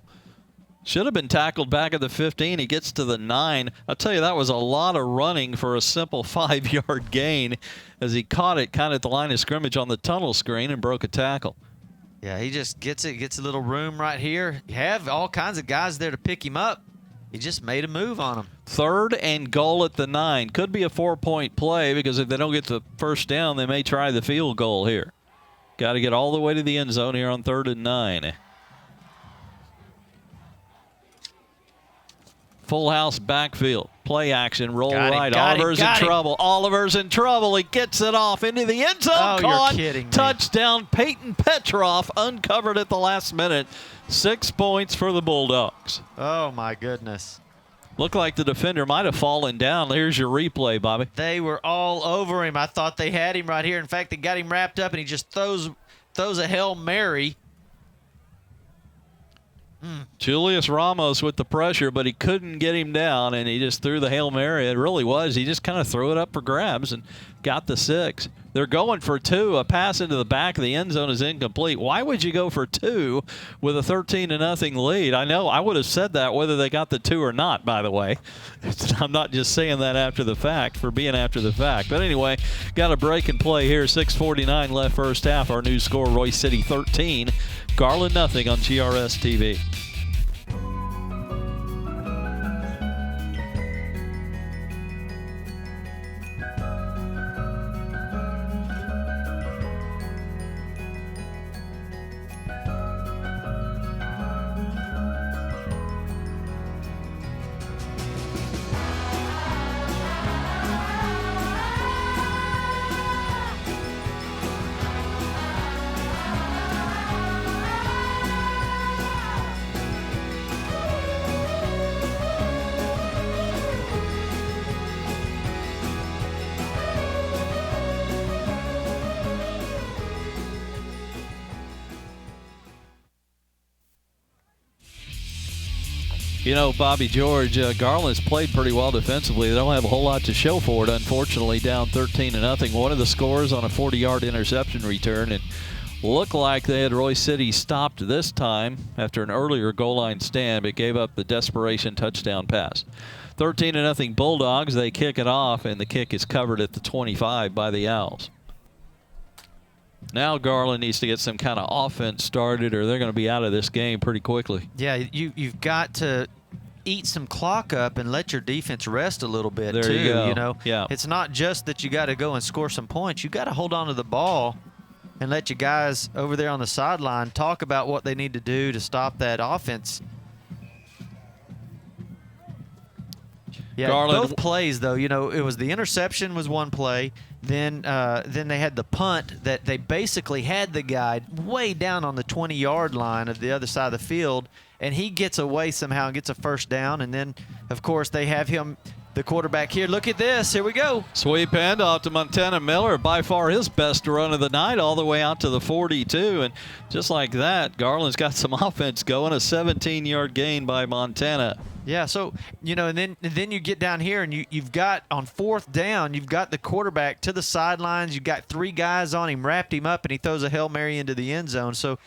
Should have been tackled back at the 15. He gets to the 9. I'll tell you, that was a lot of running for a simple 5-yard gain as he caught it kind of at the line of scrimmage on the tunnel screen and broke a tackle. Yeah, he just gets a little room right here. You have all kinds of guys there to pick him up. He just made a move on him. 3rd and goal at the 9. Could be a 4-point play because if they don't get the first down, they may try the field goal here. Got to get all the way to the end zone here on 3rd and 9. Full house backfield. Play action, roll right. Oliver's in trouble. Oliver's in trouble. He gets it off into the end zone. Oh, caught. You're kidding me. Touchdown. Peyton Petroff uncovered at the last minute. 6 points for the Bulldogs. Oh, my goodness. Looked like the defender might have fallen down. Here's your replay, Bobby. They were all over him. I thought they had him right here. In fact, they got him wrapped up, and he just throws a Hail Mary. Julius Ramos with the pressure, but he couldn't get him down, and he just threw the Hail Mary. It really was. He just kind of threw it up for grabs and got the 6. They're going for 2. A pass into the back of the end zone is incomplete. Why would you go for 2 with a 13-0 lead? I know I would have said that whether they got the 2 or not, by the way. I'm not just saying that after the fact for being after the fact. But anyway, got a break and play here. 6:49 left first half. Our new score, Royse City 13, Garland 0 on GRS TV. You know, Bobby George, Garland's played pretty well defensively. They don't have a whole lot to show for it, unfortunately, down 13-0. One of the scores on a 40-yard interception return, and looked like they had Royse City stopped this time after an earlier goal line stand, but gave up the desperation touchdown pass. 13-0 Bulldogs. They kick it off, and the kick is covered at the 25 by the Owls. Now Garland needs to get some kind of offense started, or they're going to be out of this game pretty quickly. Yeah, you've got to eat some clock up and let your defense rest a little bit, there too. You go. You know, yeah. It's not just that you got to go and score some points. You got to hold on to the ball and let your guys over there on the sideline talk about what they need to do to stop that offense. Yeah, Garland, both plays, though, you know, it was the interception was one play. Then they had the punt that they basically had the guy way down on the 20-yard line of the other side of the field, and he gets away somehow and gets a first down. And then, of course, they have him the quarterback here. Look at this. Here we go. Sweep handoff to Montana Miller. By far his best run of the night, all the way out to the 42. And just like that, Garland's got some offense going. A 17-yard gain by Montana. Yeah, so, and then you get down here and you've got on 4th down, you've got the quarterback to the sidelines. You've got 3 guys on him, wrapped him up, and he throws a Hail Mary into the end zone. So,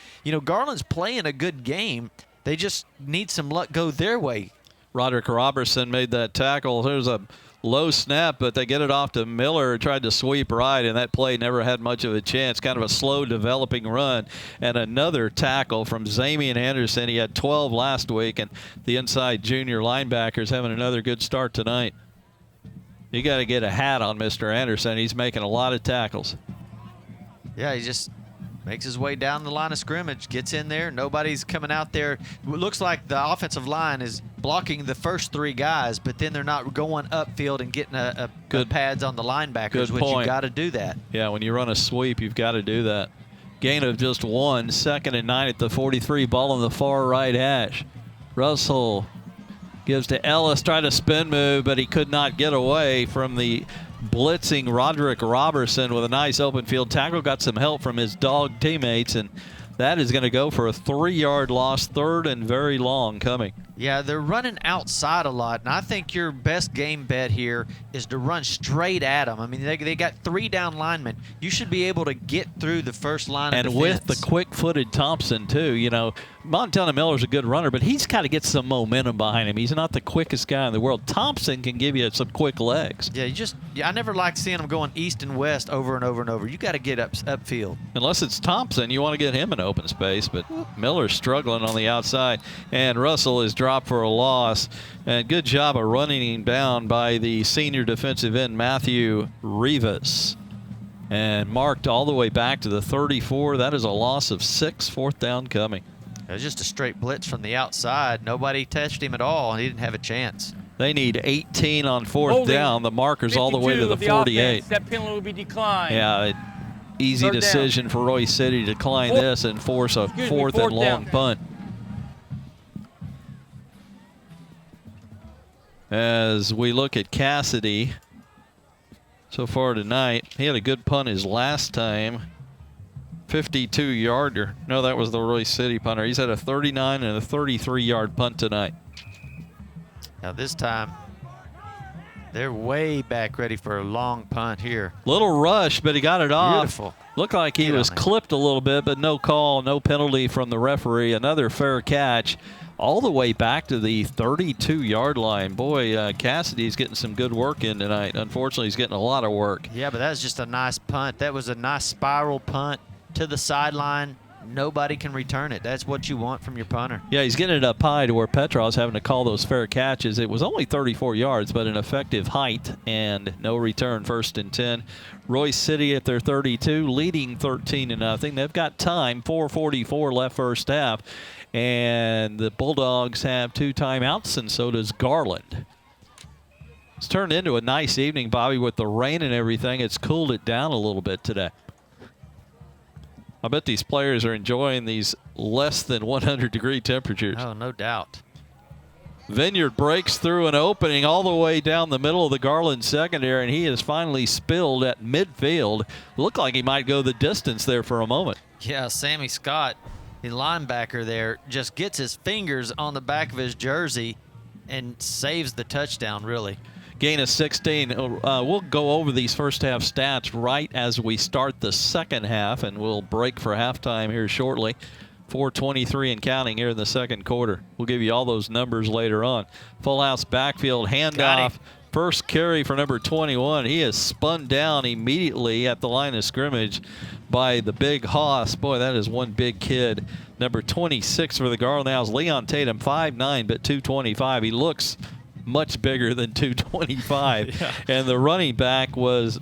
Garland's playing a good game. They just need some luck go their way. Roderick Robertson made that tackle. There's a low snap, but they get it off to Miller. Tried to sweep right, and that play never had much of a chance. Kind of a slow developing run. And another tackle from Zamian Anderson. He had 12 last week, and the inside junior linebackers having another good start tonight. You got to get a hat on Mr. Anderson. He's making a lot of tackles. Yeah, he just makes his way down the line of scrimmage, gets in there. Nobody's coming out there. It looks like the offensive line is blocking the first 3 guys, but then they're not going upfield and getting good pads on the linebackers, which you got to do that. Yeah, when you run a sweep, you've got to do that. Gain of just 1, 2nd and 9 at the 43. Ball on the far right hash. Russell gives to Ellis, tried a spin move, but he could not get away from the blitzing Roderick Robertson with a nice open field tackle. Got some help from his dog teammates, and that is going to go for a 3-yard loss, 3rd and very long coming. Yeah, they're running outside a lot, and I think your best game bet here is to run straight at them. I mean, they got 3 down linemen. You should be able to get through the first line of defense. And with the quick-footed Thompson, too. Montana Miller's a good runner, but he's got to get some momentum behind him. He's not the quickest guy in the world. Thompson can give you some quick legs. Yeah, I never like seeing them going east and west over and over and over. You got to get upfield. Unless it's Thompson, you want to get him in open space, but Miller's struggling on the outside, and Russell is dropped for a loss. And good job of running him down by the senior defensive end, Matthew Rivas. And marked all the way back to the 34. That is a loss of 6, 4th down coming. It was just a straight blitz from the outside. Nobody touched him at all. He didn't have a chance. They need 18 on 4th down. The marker's all the way to the 48. That penalty will be declined. Yeah, easy decision for Royse City to decline this and force a 4th and long punt. As we look at Cassidy so far tonight, he had a good punt his last time. 52-yarder. No, that was the Royse City punter. He's had a 39 and a 33-yard punt tonight. Now this time, they're way back ready for a long punt here. Little rush, but he got it off. Beautiful. Looked like he was clipped a little bit, but no call, no penalty from the referee. Another fair catch all the way back to the 32-yard line. Boy, Cassidy's getting some good work in tonight. Unfortunately, he's getting a lot of work. Yeah, but that was just a nice punt. That was a nice spiral punt to the sideline. Nobody can return it. That's what you want from your punter. Yeah, he's getting it up high to where Petrov's having to call those fair catches. It was only 34 yards, but an effective height and no return. 1st and 10. Royse City at their 32, leading 13-0. They've got time. 4:44 left first half. And the Bulldogs have 2 timeouts, and so does Garland. It's turned into a nice evening, Bobby, with the rain and everything. It's cooled it down a little bit today. I bet these players are enjoying these less than 100-degree temperatures. Oh, no doubt. Vineyard breaks through an opening all the way down the middle of the Garland secondary, and he is finally spilled at midfield. Looked like he might go the distance there for a moment. Yeah, Sammy Scott, the linebacker there, just gets his fingers on the back of his jersey and saves the touchdown, really. Gain of 16. We'll go over these first half stats right as we start the second half, and we'll break for halftime here shortly. 4:23 and counting here in the second quarter. We'll give you all those numbers later on. Full house backfield handoff. First carry for number 21. He is spun down immediately at the line of scrimmage by the big hoss. Boy, that is one big kid. Number 26 for the Garland Owls, Leon Tatum, 5'9", but 225. He looks much bigger than 225. Yeah. And the running back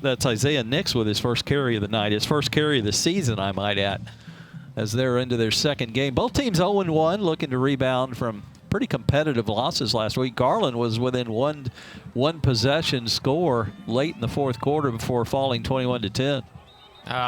that's Isaiah Nix with his first carry of the night. His first carry of the season, I might add, as they're into their second game. Both teams 0-1, looking to rebound from pretty competitive losses last week. Garland was within one possession score late in the fourth quarter before falling 21-10.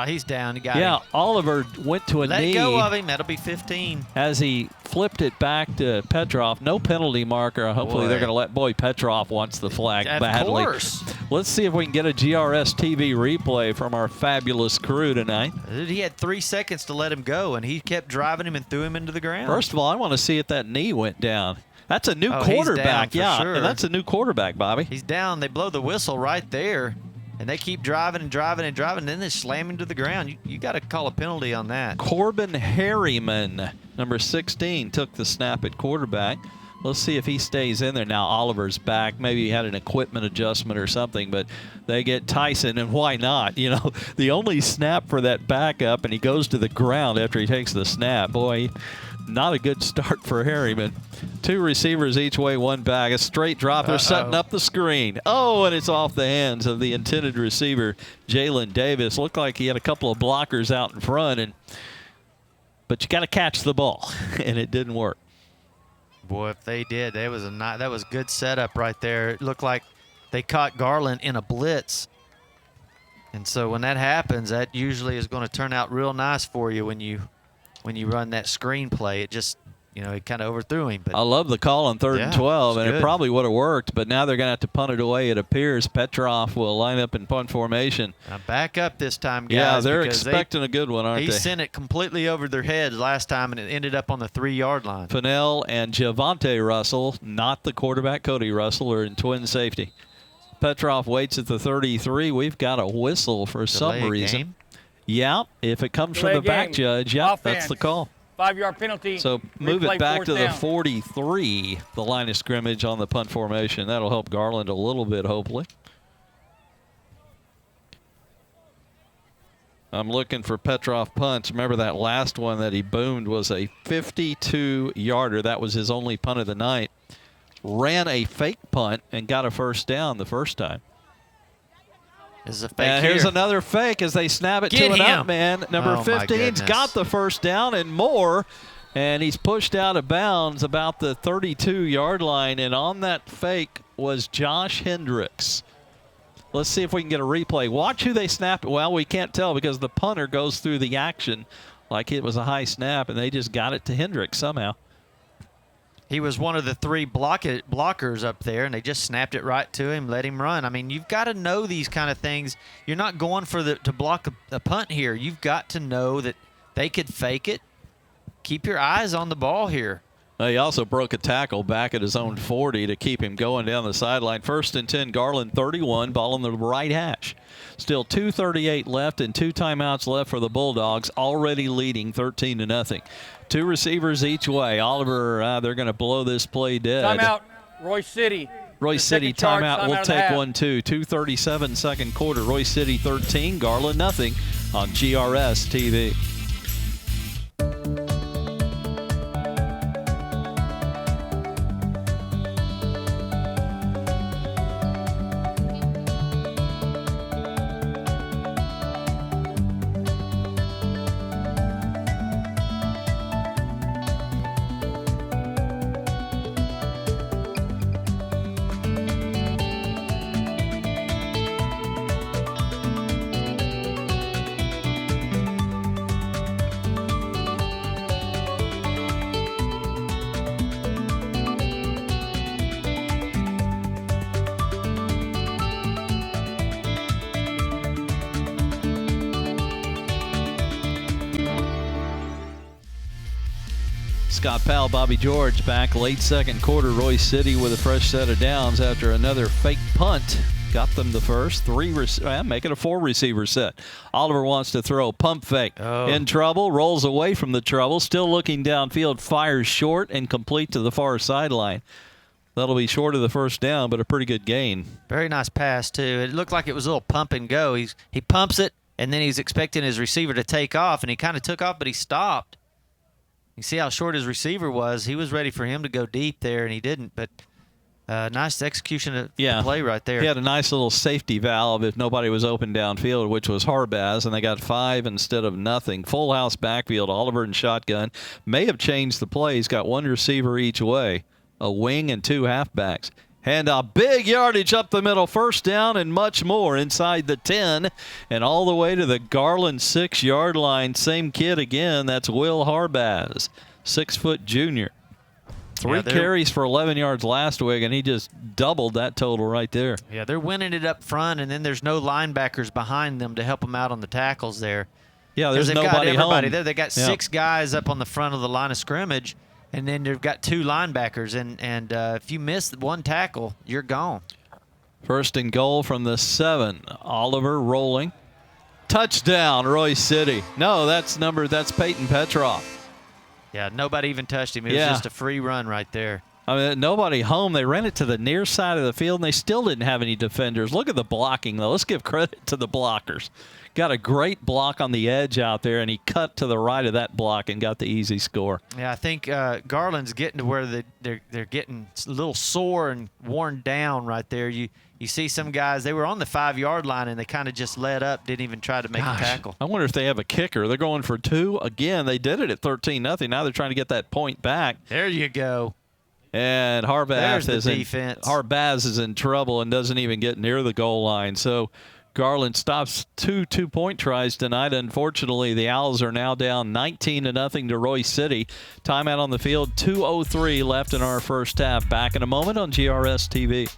He's down. He got him. Yeah, Oliver went to a knee. Let go of him. That'll be 15. As he flipped it back to Petrov. No penalty marker. Hopefully they're going to let Petrov wants the flag badly. Of course. Let's see if we can get a GRS TV replay from our fabulous crew tonight. He had 3 seconds to let him go, and he kept driving him and threw him into the ground. First of all, I want to see if that knee went down. That's a new quarterback. He's down for sure. And that's a new quarterback, Bobby. He's down. They blow the whistle right there. And they keep driving and driving and driving, and then they slam him to the ground. You got to call a penalty on that. Corbin Harriman, number 16, took the snap at quarterback. Let's see if he stays in there. Now Oliver's back. Maybe he had an equipment adjustment or something, but they get Tyson, and why not? You know, the only snap for that backup, and he goes to the ground after he takes the snap. Boy, not a good start for Harriman. 2 receivers each way, 1 back. A straight drop. They're setting up the screen. Oh, and it's off the hands of the intended receiver, Jalen Davis. Looked like he had a couple of blockers out in front, but you got to catch the ball, and it didn't work. Boy, if they did, that was good setup right there. It looked like they caught Garland in a blitz. And so when that happens, that usually is going to turn out real nice for you when you run that screen play. It just, it kind of overthrew him. But I love the call on 3rd and 12, and it probably would have worked, but now they're going to have to punt it away, it appears. Petrov will line up in punt formation. Now back up this time, guys. Yeah, they're expecting a good one, aren't they? He sent it completely over their heads last time, and it ended up on the 3-yard line. Fennell and Javonte Russell, not the quarterback, Cody Russell, are in twin safety. Petrov waits at the 33. We've got a whistle for some reason. Game? Yeah, if it comes from the back judge, that's the call. 5-yard penalty. So move it back to the down. 43, the line of scrimmage on the punt formation. That'll help Garland a little bit, hopefully. I'm looking for Petrov punts. Remember that last one that he boomed was a 52-yarder. That was his only punt of the night. Ran a fake punt and got a first down the first time. This is a fake and here's another fake as they snap it to an up man. Number 15's got the first down and more, and he's pushed out of bounds about the 32-yard line, and on that fake was Josh Hendricks. Let's see if we can get a replay. Watch who they snapped. Well, we can't tell because the punter goes through the action like it was a high snap, and they just got it to Hendricks somehow. He was one of the 3 blockers up there, and they just snapped it right to him, let him run. I mean, you've got to know these kind of things. You're not going to block a punt here. You've got to know that they could fake it. Keep your eyes on the ball here. He also broke a tackle back at his own 40 to keep him going down the sideline. 1st and 10, Garland 31, ball on the right hash. Still 2:38 left and 2 timeouts left for the Bulldogs, already leading 13-0. 2 receivers each way. Oliver, they're going to blow this play dead. Timeout, Royse City. Royse City timeout. We'll take one too. 2:37 second quarter. Royse City 13, Garland nothing on GRS TV. Scott Powell, Bobby George back late second quarter. Royse City with a fresh set of downs after another fake punt. Got them the first. Make it a 4-receiver set. Oliver wants to throw. Pump fake. In trouble. Rolls away from the trouble. Still looking downfield. Fires short and complete to the far sideline. That'll be short of the first down, but a pretty good gain. Very nice pass, too. It looked like it was a little pump and go. He pumps it, and then he's expecting his receiver to take off, and he kind of took off, but he stopped. You see how short his receiver was. He was ready for him to go deep there, and he didn't. But nice execution of the play right there. He had a nice little safety valve if nobody was open downfield, which was Harbaz, and they got 5 instead of nothing. Full house backfield, Oliver and shotgun. May have changed the play. He's got 1 receiver each way, a wing and 2 halfbacks. And a big yardage up the middle, first down and much more inside the 10 and all the way to the Garland 6-yard line. Same kid again, that's Will Harbaz, 6-foot junior. Three carries for 11 yards last week, and he just doubled that total right there. Yeah, they're winning it up front, and then there's no linebackers behind them to help them out on the tackles there. Yeah, there's nobody got everybody home. there. They got 6 guys up on the front of the line of scrimmage, and then they've got 2 linebackers, and if you miss one tackle, you're gone. First and goal from the 7. Oliver rolling. Touchdown, Royse City. No, that's Peyton Petroff. Yeah, nobody even touched him. It was just a free run right there. I mean, nobody home. They ran it to the near side of the field, and they still didn't have any defenders. Look at the blocking, though. Let's give credit to the blockers. Got a great block on the edge out there, and he cut to the right of that block and got the easy score. Yeah, I think Garland's getting to where they're getting a little sore and worn down right there. You see some guys, they were on the 5-yard line, and they kind of just let up, didn't even try to make a tackle. I wonder if they have a kicker. They're going for 2. Again, they did it at 13-0. Now they're trying to get that point back. There you go. And Harbaz is in trouble and doesn't even get near the goal line. So Garland stops 2 two-point tries tonight. Unfortunately, the Owls are now down 19-0 to Royse City. Timeout on the field, 2:03 left in our first half. Back in a moment on GRS TV.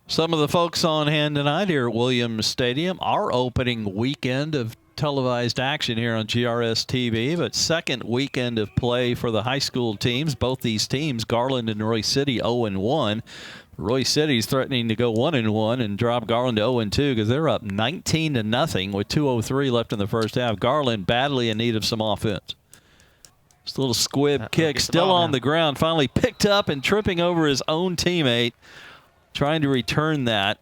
Some of the folks on hand tonight here at Williams Stadium, our opening weekend of televised action here on GRS TV, but second weekend of play for the high school teams. Both these teams, Garland and Royse City, 0-1. Royse City's threatening to go 1-1 and drop Garland to 0-2 because they're up 19-0 with 2:03 left in the first half. Garland badly in need of some offense. This little squib kick still on the ground, finally picked up and tripping over his own teammate. Trying to return that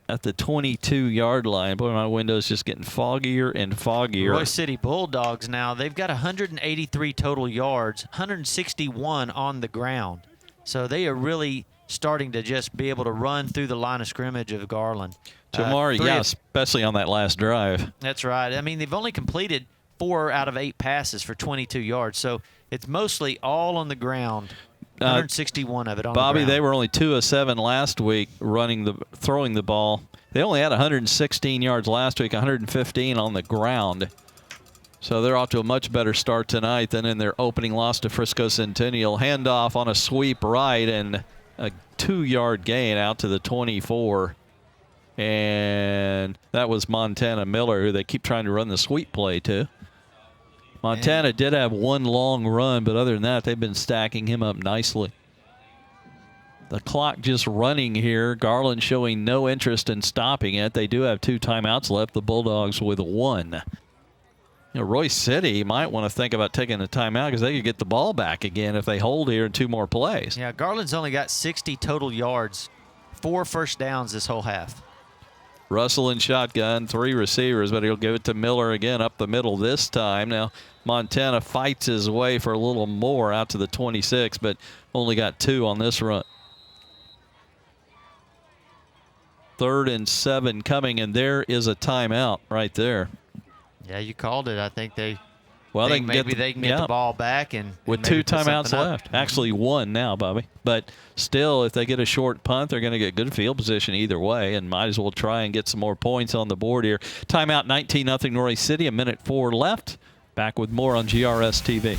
at the 22-yard line. Boy, my window's just getting foggier and foggier. Royse City Bulldogs now, they've got 183 total yards, 161 on the ground. So they are really starting to just be able to run through the line of scrimmage of Garland. Jamar, yeah, especially on that last drive. That's right. I mean, they've only completed 4 out of 8 passes for 22 yards. So it's mostly all on the ground. 161 of it on Bobby, the ground. they were only 2 of 7 last week throwing the ball. They only had 116 yards last week, 115 on the ground. So they're off to a much better start tonight than in their opening loss to Frisco Centennial. Handoff on a sweep right and a 2-yard gain out to the 24. And that was Montana Miller, who they keep trying to run the sweep play to. Montana did have one long run, but other than that, they've been stacking him up nicely. The clock just running here. Garland showing no interest in stopping it. They do have 2 timeouts left. The Bulldogs with 1. You know, Royse City might want to think about taking a timeout because they could get the ball back again if they hold here in 2 more plays. Yeah, Garland's only got 60 total yards, 4 first downs this whole half. Russell in shotgun, 3 receivers, but he'll give it to Miller again up the middle this time. Now, Montana fights his way for a little more out to the 26, but only got 2 on this run. 3rd and 7 coming, and there is a timeout right there. Yeah, you called it. I think they Well, they can get the ball back and with 2 timeouts left. Actually 1 now, Bobby. But still, if they get a short punt, they're going to get good field position either way and might as well try and get some more points on the board here. Timeout 19-0 Royse City, 1:04 left. Back with more on GRS TV.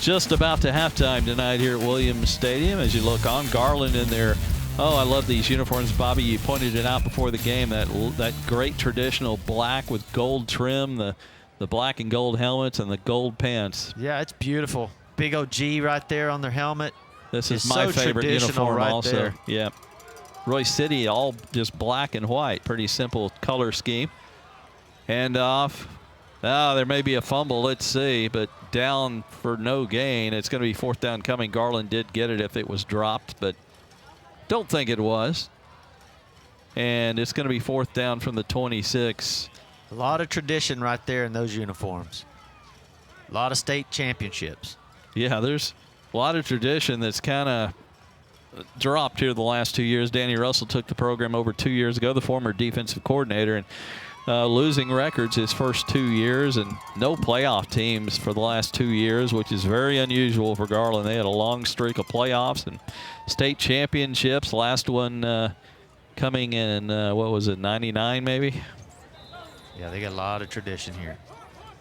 just about to halftime tonight here at Williams Stadium. As you look on, Garland in there. Oh, I love these uniforms, Bobby. You pointed it out before the game, that great traditional black with gold trim, the black and gold helmets and the gold pants. Yeah, it's beautiful. Big OG right there on their helmet. This is my favorite uniform right also. There. Yeah. Royse City, all just black and white. Pretty simple color scheme. Hand off. Oh, there may be a fumble. Let's see. But down for no gain. It's going to be fourth down coming. Garland did get it if it was dropped, but don't think it was. And it's going to be fourth down from the 26. A lot of tradition right there in those uniforms. A lot of state championships. Yeah, there's a lot of tradition that's kind of dropped here the last 2 years. Danny Russell took the program over 2 years ago, the former defensive coordinator, and losing records his first 2 years and no playoff teams for the last 2 years, which is very unusual for Garland. They had a long streak of playoffs and state championships. Last one coming in, what was it, 99 maybe? Yeah, they got a lot of tradition here.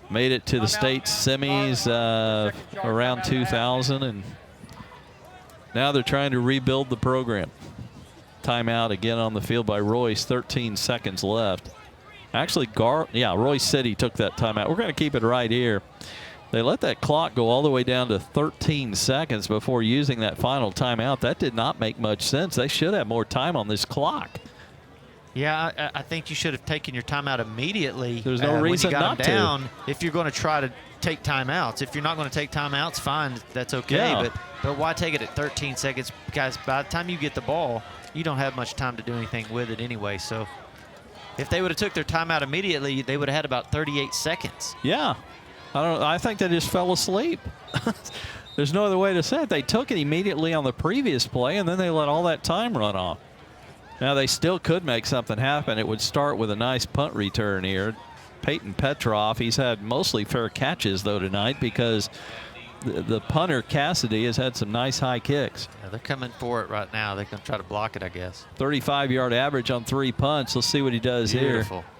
Made it to the state semis around 2000, and now they're trying to rebuild the program. Timeout again on the field by Royse, 13 seconds left. Actually, Royse City took that timeout. We're going to keep it right here. They let that clock go all the way down to 13 seconds before using that final timeout. That did not make much sense. They should have more time on this clock. Yeah, I think you should have taken your timeout immediately. There's no reason not to. to. If you're going to try to take timeouts. If you're not going to take timeouts, fine. That's okay. Yeah. But why take it at 13 seconds? Guys, by the time you get the ball, you don't have much time to do anything with it anyway. So if they would have took their timeout immediately, they would have had about 38 seconds. Yeah. I think they just fell asleep. There's no other way to say it. They took it immediately on the previous play, and then they let all that time run off. Now, they still could make something happen. It would start with a nice punt return here. Peyton Petroff, he's had mostly fair catches, though, tonight because the punter, Cassidy, has had some nice high kicks. Yeah, they're coming for it right now. They're going to try to block it, I guess. 35-yard average on 3 punts. Let's see what he does Beautiful. here.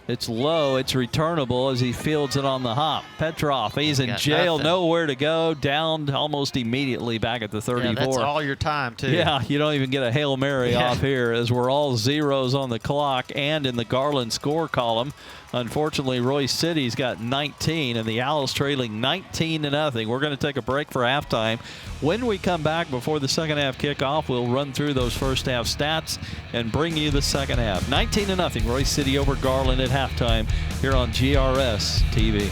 It's low. It's returnable as he fields it on the hop. Petroff, he's in jail, nowhere to go, down almost immediately back at the 34. Yeah, that's all your time, too. Yeah, you don't even get a Hail Mary off here as we're all zeros on the clock and in the Garland score column. Unfortunately, Royse City's got 19, and the Owls trailing 19-0. We're going to take a break for halftime. When we come back before the second half kickoff, we'll run through those first half stats and bring you the second half. 19-0, Royse City over Garland at halftime here on GRS TV.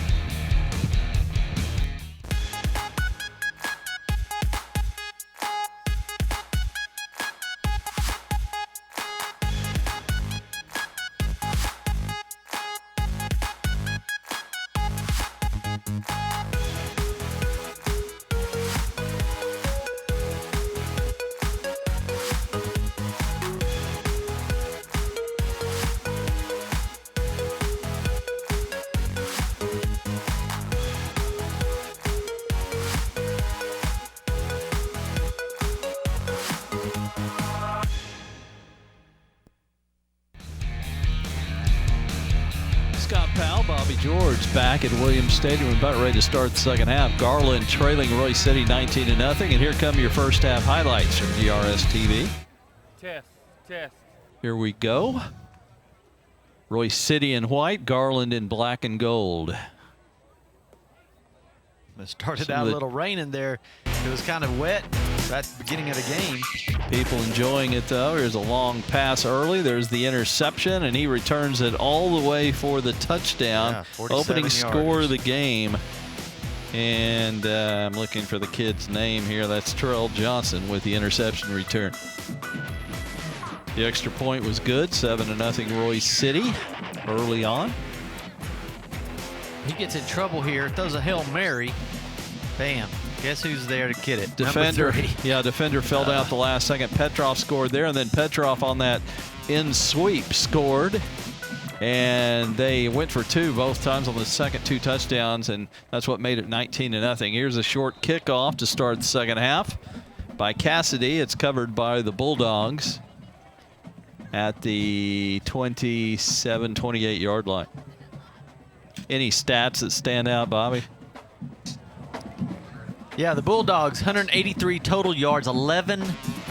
Scott Powell, Bobby George back at Williams Stadium, about ready to start the second half. Garland trailing Royse City 19-0, and here come your first half highlights from GRS TV. Test. Here we go. Royse City in white, Garland in black and gold. It started out a little raining there. It was kind of wet at the beginning of the game. People enjoying it, though. Here's a long pass early. There's the interception, and he returns it all the way for the touchdown. Yeah, opening score yards. of the game. And I'm looking for the kid's name here. That's Terrell Johnson with the interception return. The extra point was good. 7-0 Royse City early on. He gets in trouble here, throws a Hail Mary. Bam. Guess who's there to get it? Defender. Number 3. Yeah, defender fell down at the last second. Petroff scored there, and then Petroff on that in sweep scored. And they went for 2 both times on the second 2 touchdowns, and that's what made it 19-0. Here's a short kickoff to start the second half by Cassidy. It's covered by the Bulldogs at the 27, 28-yard line. Any stats that stand out, Bobby? Yeah, the Bulldogs, 183 total yards, 11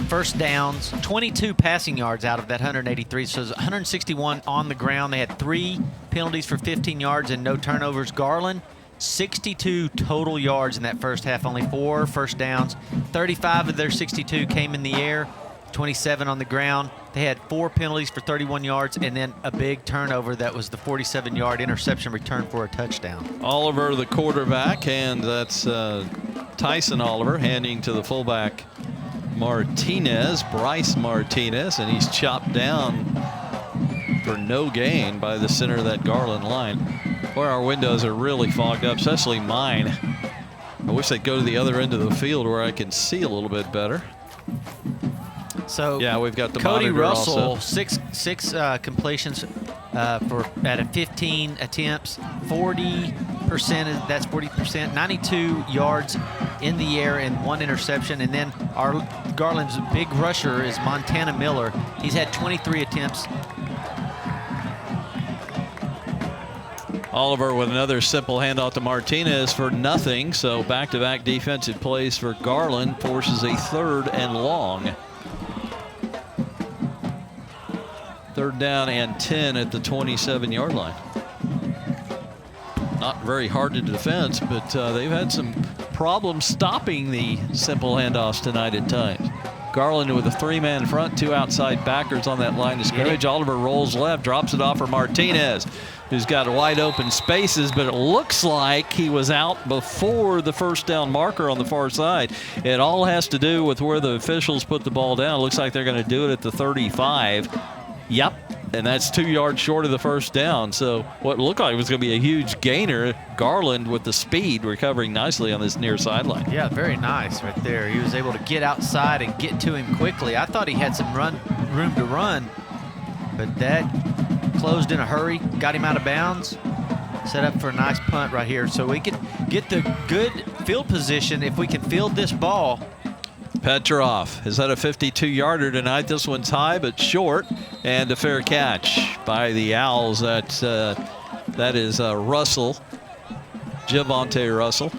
first downs, 22 passing yards out of that 183. So it was 161 on the ground. They had 3 penalties for 15 yards and no turnovers. Garland, 62 total yards in that first half, only 4 first downs. 35 of their 62 came in the air, 27 on the ground. They had 4 penalties for 31 yards and then a big turnover that was the 47-yard interception return for a touchdown. Oliver, the quarterback, and that's Tyson Oliver handing to the fullback Martinez, Bryce Martinez, and he's chopped down for no gain by the center of that Garland line. Boy, our windows are really fogged up, especially mine. I wish they'd go to the other end of the field where I can see a little bit better. So yeah, we've got the Cody monitor Russell, also. six completions at a 15 attempts, 40%. That's 40%. 92 yards in the air and 1 interception. And then our Garland's big rusher is Montana Miller. He's had 23 attempts. Oliver with another simple handoff to Martinez for nothing. So back-to-back defensive plays for Garland forces a 3rd and long. 3rd down and 10 at the 27-yard line. Not very hard to defend, but they've had some problems stopping the simple handoffs tonight at times. Garland with a 3-man front, 2 outside backers on that line of scrimmage. Oliver rolls left, drops it off for Martinez, who's got wide open spaces, but it looks like he was out before the first down marker on the far side. It all has to do with where the officials put the ball down. It looks like they're going to do it at the 35. Yep, and that's 2 yards short of the first down. So what looked like was going to be a huge gainer. Garland with the speed recovering nicely on this near sideline. Yeah, very nice right there. He was able to get outside and get to him quickly. I thought he had some room to run, but that closed in a hurry, got him out of bounds, set up for a nice punt right here. So we could get the good field position if we can field this ball. Petrov has had a 52-yarder tonight. This one's high but short, and a fair catch by the Owls. That is Russell, Javonte Russell.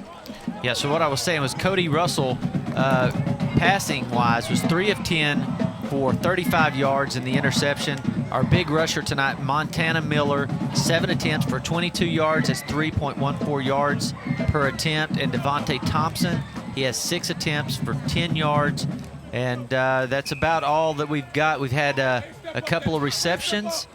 Yeah, so what I was saying was Cody Russell, passing-wise, was 3 of 10 for 35 yards in the interception. Our big rusher tonight, Montana Miller, 7 attempts for 22 yards. That's 3.14 yards per attempt. And Devontae Thompson, he has 6 attempts for 10 yards. And that's about all that we've got. We've had a couple of receptions.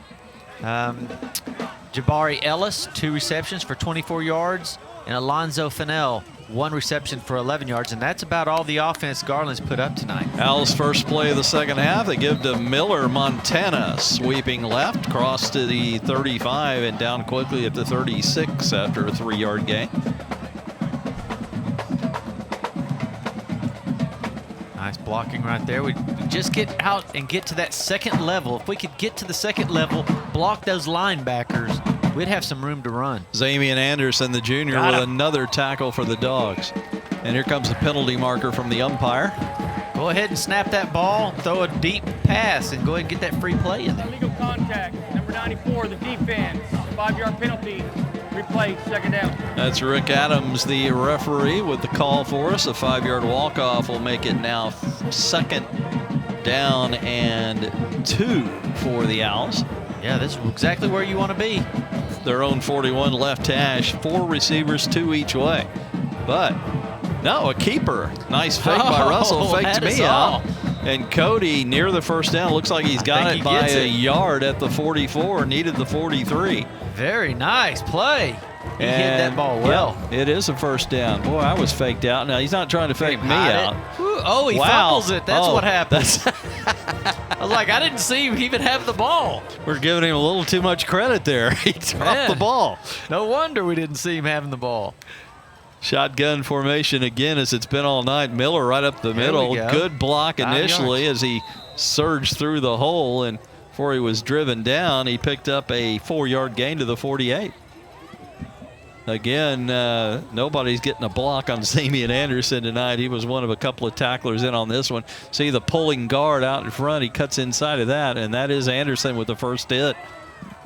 Jabari Ellis, 2 receptions for 24 yards. And Alonzo Fennell, 1 reception for 11 yards, and that's about all the offense Garland's put up tonight. Owls' first play of the second half, they give to Miller. Montana sweeping left, cross to the 35 and down quickly at the 36 after a 3-yard gain. Nice blocking right there. We just get out and get to that second level. If we could get to the second level, block those linebackers, we'd have some room to run. Zamian Anderson, the junior, with another tackle for the Dogs. And here comes the penalty marker from the umpire. Go ahead and snap that ball, throw a deep pass, and go ahead and get that free play in there. Illegal contact, number 94, the defense. 5-yard penalty, replay, second down. That's Rick Adams, the referee, with the call for us. A 5-yard walk-off will make it now 2nd down and 2 for the Owls. Yeah, this is exactly where you want to be. Their own 41 left hash, 4 receivers, 2 each way. But no, a keeper. Nice fake by Russell, faked me out. And Cody near the first down. Looks like he's got it by a yard at the 44, needed the 43. Very nice play. He hit that ball well. Yeah, it is a first down. Boy, I was faked out. Now, he's not trying to fake me out. Oh, he fumbles it. That's what happens. I was like, I didn't see him even have the ball. We're giving him a little too much credit there. He dropped the ball. No wonder we didn't see him having the ball. Shotgun formation again, as it's been all night. Miller right up the middle. Good block initially as he surged through the hole, and before he was driven down, he picked up a 4-yard gain to the 48. Again, nobody's getting a block on Zamian Anderson tonight. He was one of a couple of tacklers in on this one. See the pulling guard out in front. He cuts inside of that, and that is Anderson with the first hit.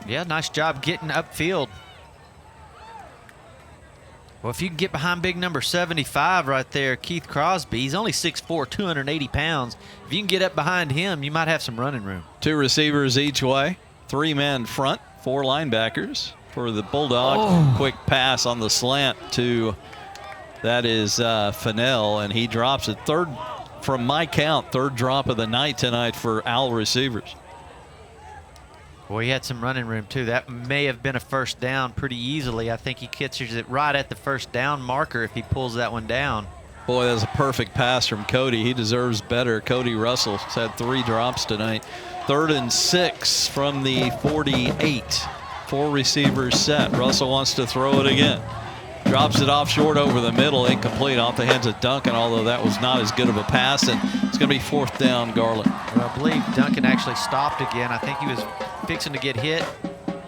Yeah, nice job getting upfield. Well, if you can get behind big number 75 right there, Keith Crosby, he's only 6'4", 280 pounds. If you can get up behind him, you might have some running room. 2 receivers each way, 3-man front, 4 linebackers for the Bulldogs. Oh. Quick pass on the slant to, that is Fennell, and he drops it. Third, from my count, third drop of the night tonight for Owl receivers. Boy, he had some running room, too. That may have been a first down pretty easily. I think he catches it right at the first down marker if he pulls that one down. Boy, that was a perfect pass from Cody. He deserves better. Cody Russell has had 3 drops tonight. 3rd and 6 from the 48. 4 receivers set. Russell wants to throw it again. Drops it off short over the middle, incomplete off the hands of Duncan, although that was not as good of a pass, and it's going to be 4th down, Garland. Well, I believe Duncan actually stopped again. I think he was fixing to get hit,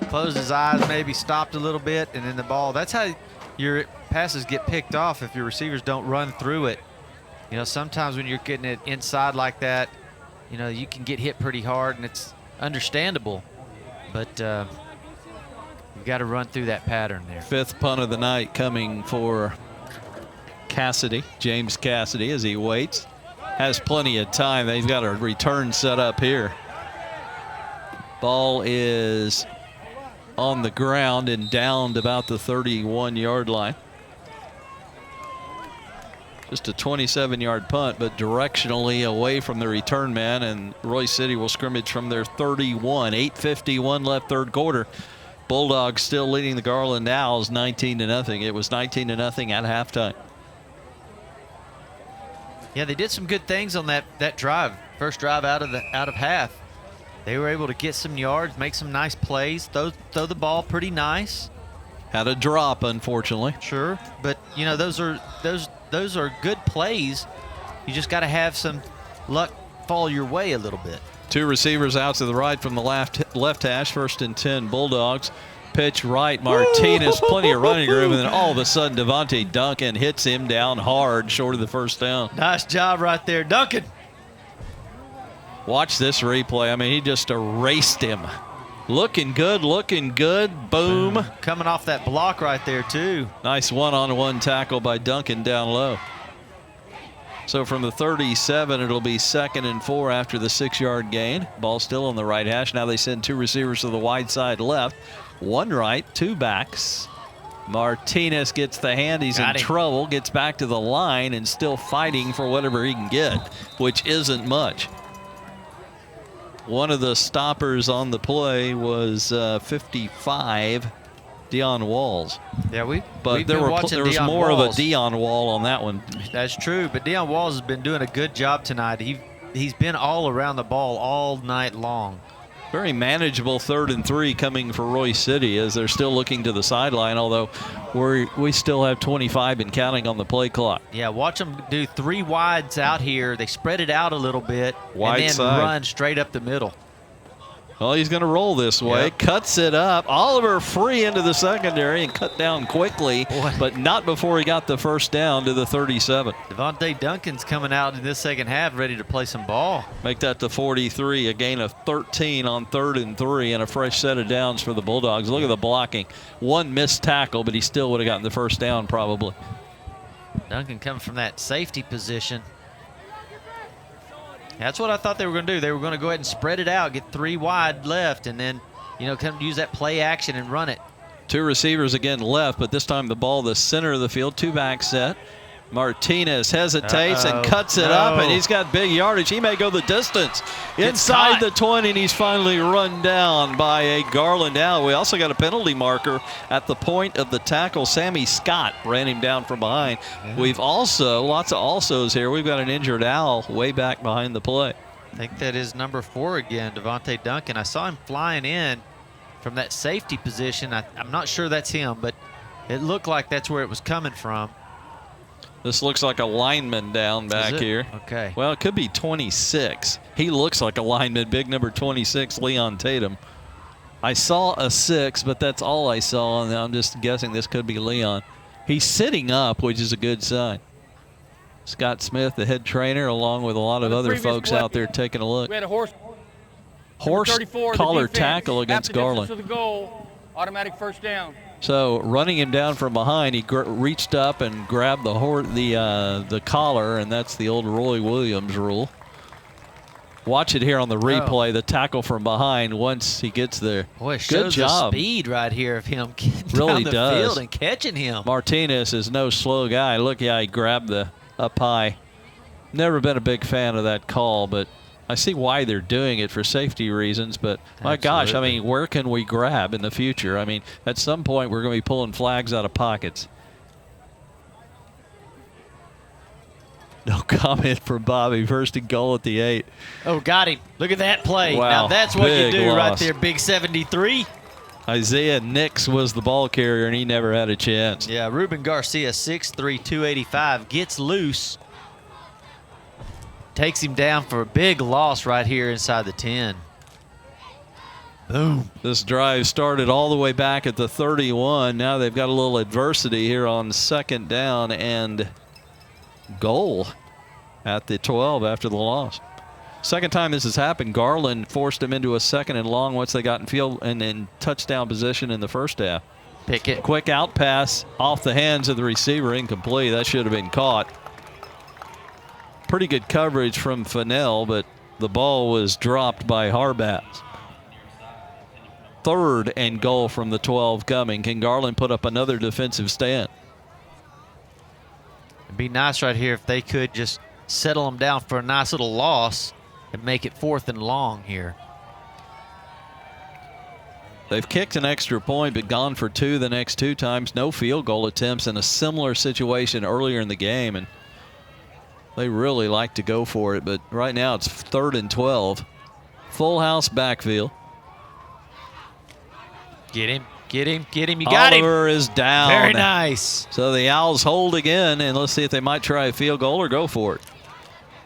closed his eyes, maybe stopped a little bit, and then the ball. That's how your passes get picked off if your receivers don't run through it. You know, sometimes when you're getting it inside like that, you know, you can get hit pretty hard, and it's understandable. But you've got to run through that pattern there. 5th punt of the night coming for Cassidy, James Cassidy, as he waits. Has plenty of time. They've got a return set up here. Ball is on the ground and down to about the 31-yard line. Just a 27-yard punt, but directionally away from the return man, and Royse City will scrimmage from their 31. 8:51 left, third quarter. Bulldogs still leading the Garland Owls 19-0. It was 19-0 at halftime. Yeah, they did some good things on that drive. First drive out of half. They were able to get some yards, make some nice plays, throw the ball pretty nice. Had a drop, unfortunately. Sure, but you know those are good plays. You just got to have some luck fall your way a little bit. 2 receivers out to the right from the left hash. 1st and 10 Bulldogs. Pitch right, Martinez, plenty of running room, and then all of a sudden Devontae Duncan hits him down hard short of the first down. Nice job right there, Duncan. Watch this replay. I mean, he just erased him. Looking good, boom. Coming off that block right there too. Nice one-on-one tackle by Duncan down low. So from the 37, it'll be 2nd and 4 after the 6-yard gain. Ball still on the right hash. Now they send 2 receivers to the wide side left. 1 right, 2 backs. Martinez gets the hand. He's in trouble. Gets back to the line and still fighting for whatever he can get, which isn't much. One of the stoppers on the play was 55, Deion Walls. Yeah, there was more of a Deion Wall on that one. That's true, but Deion Walls has been doing a good job tonight. He's been all around the ball all night long. Very manageable 3rd and 3 coming for Royse City as they're still looking to the sideline, although we still have 25 and counting on the play clock. Yeah, watch them do 3 wides out here. They spread it out a little bit Wide and then side. run straight up the middle. Well, he's going to roll this way. Yep. Cuts it up. Oliver free into the secondary and cut down quickly, but not before he got the first down to the 37. Devontae Duncan's coming out in this second half ready to play some ball. Make that to 43, a gain of 13 on 3rd and 3, and a fresh set of downs for the Bulldogs. Look at the blocking. 1 missed tackle, but he still would have gotten the first down probably. Duncan coming from that safety position. That's what I thought they were going to do. They were going to go ahead and spread it out, get 3 wide left, and then, you know, come use that play action and run it. 2 receivers again left, but this time the ball the center of the field, 2 back set. Martinez hesitates and cuts it up, and he's got big yardage. He may go the distance inside the 20, and he's finally run down by a Garland Owl. We also got a penalty marker at the point of the tackle. Sammy Scott ran him down from behind. We've also, lots of alsos here. We've got an injured Owl way back behind the play. I think that is number 4 again, Devontae Duncan. I saw him flying in from that safety position. I'm not sure that's him, but it looked like that's where it was coming from. This looks like a lineman down back here. Okay. Well, it could be 26. He looks like a lineman, big number 26, Leon Tatum. I saw a 6, but that's all I saw, and I'm just guessing this could be Leon. He's sitting up, which is a good sign. Scott Smith, the head trainer, along with a lot of other folks out there taking a look. We had a horse collar tackle against Garland. To the goal, automatic first down. So running him down from behind, he reached up and grabbed the collar, and that's the old Roy Williams rule. Watch it here on the replay. The tackle from behind once he gets there. Boy, it good shows job. the speed right here of him getting Really down the does. field and catching him. Martinez is no slow guy. Look how he grabbed the up high. Never been a big fan of that call, but I see why they're doing it for safety reasons. But my gosh, I mean, where can we grab in the future? I mean, at some point we're going to be pulling flags out of pockets. No comment from Bobby. First and goal at the 8. Oh, got him. Look at that play. Wow, now that's what you do loss. right there, big 73. Isaiah Nix was the ball carrier, and he never had a chance. Yeah, Ruben Garcia, 6'3", 285, gets loose. Takes him down for a big loss right here inside the 10. Boom. This drive started all the way back at the 31. Now they've got a little adversity here on second down and goal at the 12 after the loss. Second time this has happened. Garland forced him into a second and long once they got in field and in touchdown position in the first half. Pickett. Quick out pass off the hands of the receiver, incomplete. That should have been caught. Pretty good coverage from Fennell, but the ball was dropped by Harbats. Third and goal from the 12 coming. Can Garland put up another defensive stand? It'd be nice right here if they could just settle them down for a nice little loss and make it 4th and long here. They've kicked an extra point but gone for 2 the next 2 times. No field goal attempts in a similar situation earlier in the game, and they really like to go for it, but right now it's 3rd and 12. Full house backfield. Get him, get him, get him. You got him. Oliver is down. Very nice. So the Owls hold again, and let's see if they might try a field goal or go for it.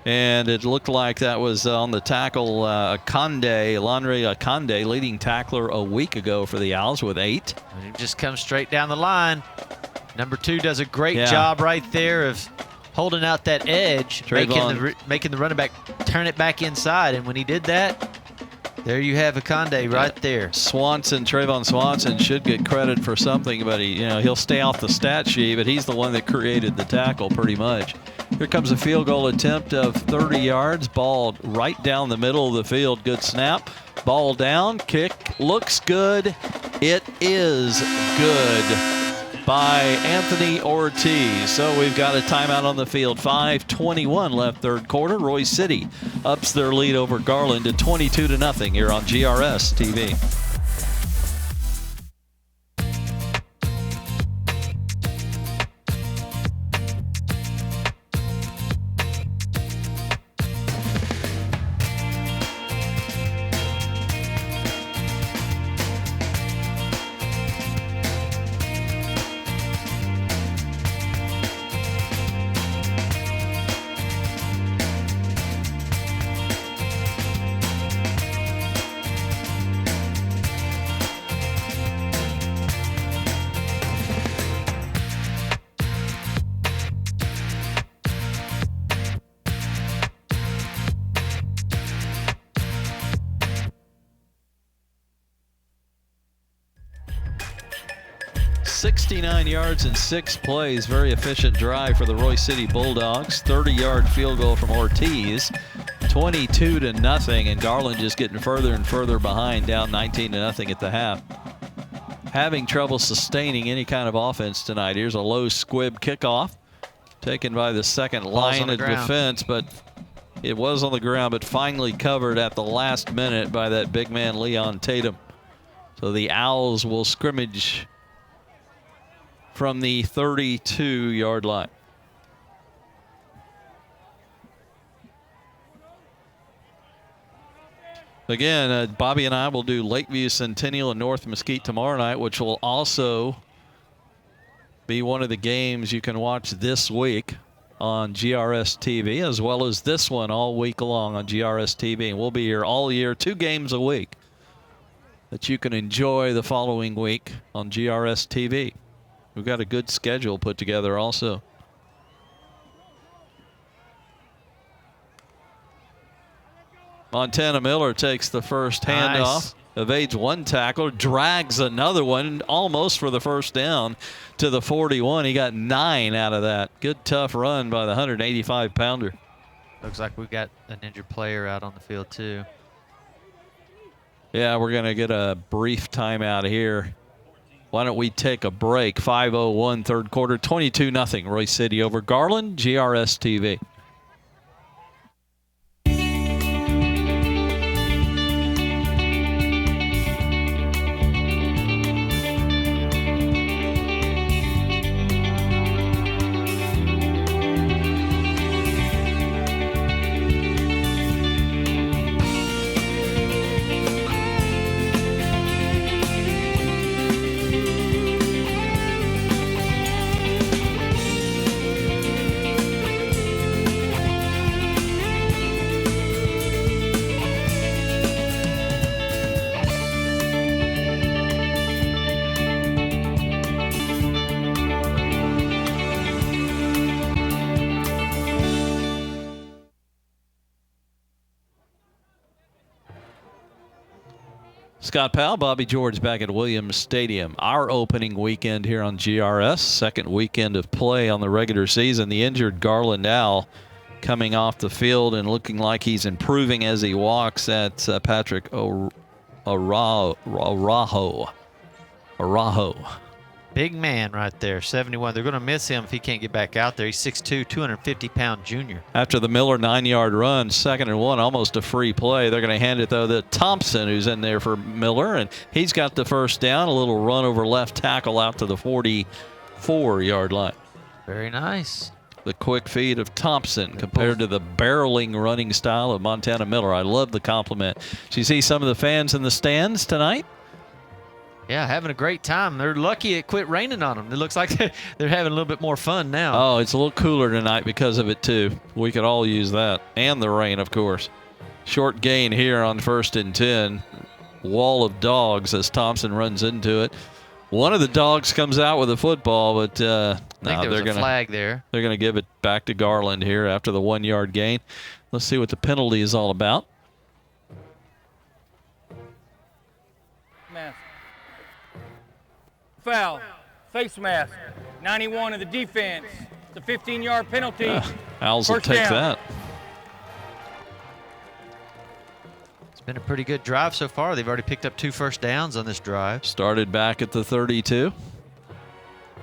And it looked like that was on the tackle, Landry Akande, leading tackler a week ago for the Owls with 8. And he just comes straight down the line. Number 2 does a great job right there of holding out that edge, making the running back turn it back inside. And when he did that, there you have Akande right there. Trayvon Swanson should get credit for something, but he'll stay off the stat sheet, but he's the one that created the tackle pretty much. Here comes a field goal attempt of 30 yards. Ball right down the middle of the field. Good snap. Ball down. Kick looks good. It is good by Anthony Ortiz. So we've got a timeout on the field. 5:21 left third quarter. Royse City ups their lead over Garland to 22-0 here on GRS TV. $69 yards in 6 plays. Very efficient drive for the Royse City Bulldogs. 30-yard field goal from Ortiz. 22-0, and Garland just getting further and further behind, down 19-0 at the half. Having trouble sustaining any kind of offense tonight. Here's a low squib kickoff taken by the second line of defense, but it was on the ground, but finally covered at the last minute by that big man Leon Tatum. So the Owls will scrimmage from the 32-yard line. Again, Bobby and I will do Lakeview, Centennial, and North Mesquite tomorrow night, which will also be one of the games you can watch this week on GRS TV, as well as this one all week long on GRS TV. And we'll be here all year, 2 games a week that you can enjoy the following week on GRS TV. We've got a good schedule put together also. Montana Miller takes the first handoff. evades one tackler, drags another one almost for the first down to the 41. He got 9 out of that. Good tough run by the 185-pounder. Looks like we got an injured player out on the field too. Yeah, we're going to get a brief timeout here. Why don't we take a break? 5:01 third quarter, 22-0 Royse City over Garland, GRS TV. Scott Powell, Bobby George back at Williams Stadium. Our opening weekend here on GRS, second weekend of play on the regular season. The injured Garland Owl coming off the field and looking like he's improving as he walks. That's Patrick Araho. Big man right there, 71. They're going to miss him if he can't get back out there. He's 6'2", 250-pound junior. After the Miller 9-yard run, 2nd and 1, almost a free play. They're going to hand it, though, to Thompson, who's in there for Miller, and he's got the first down. A little run over left tackle out to the 44-yard line. Very nice. The quick feed of Thompson compared to the barreling running style of Montana Miller. I love the compliment. So you see some of the fans in the stands tonight? Yeah, having a great time. They're lucky it quit raining on them. It looks like they're having a little bit more fun now. Oh, it's a little cooler tonight because of it, too. We could all use that. And the rain, of course. Short gain here on 1st and 10. Wall of dogs as Thompson runs into it. One of the dogs comes out with a football, but I think there was a flag there. They're going to give it back to Garland here after the 1-yard gain. Let's see what the penalty is all about. Mask. Foul. Face mask. 91 of the defense. It's a 15-yard penalty. Owls will take that. It's been a pretty good drive so far. They've already picked up 2 first downs on this drive. Started back at the 32. You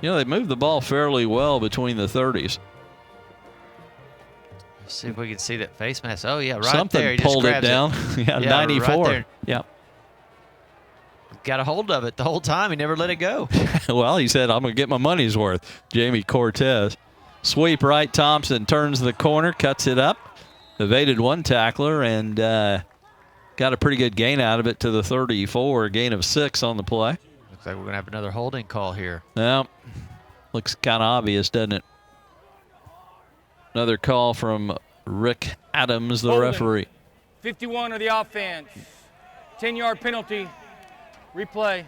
know, they moved the ball fairly well between the 30s. Let's see if we can see that face mask. Oh, yeah, right Something there. He pulled just it down. Yeah, 94. Right, yeah. Got a hold of it the whole time. He never let it go. Well, he said, I'm going to get my money's worth. Jamie Cortez. Sweep right. Thompson turns the corner, cuts it up. Evaded one tackler and got a pretty good gain out of it to the 34. A gain of 6 on the play. Looks like we're going to have another holding call here. Well, looks kind of obvious, doesn't it? Another call from Rick Adams, the referee. 51 of the offense. 10-yard penalty. Replay.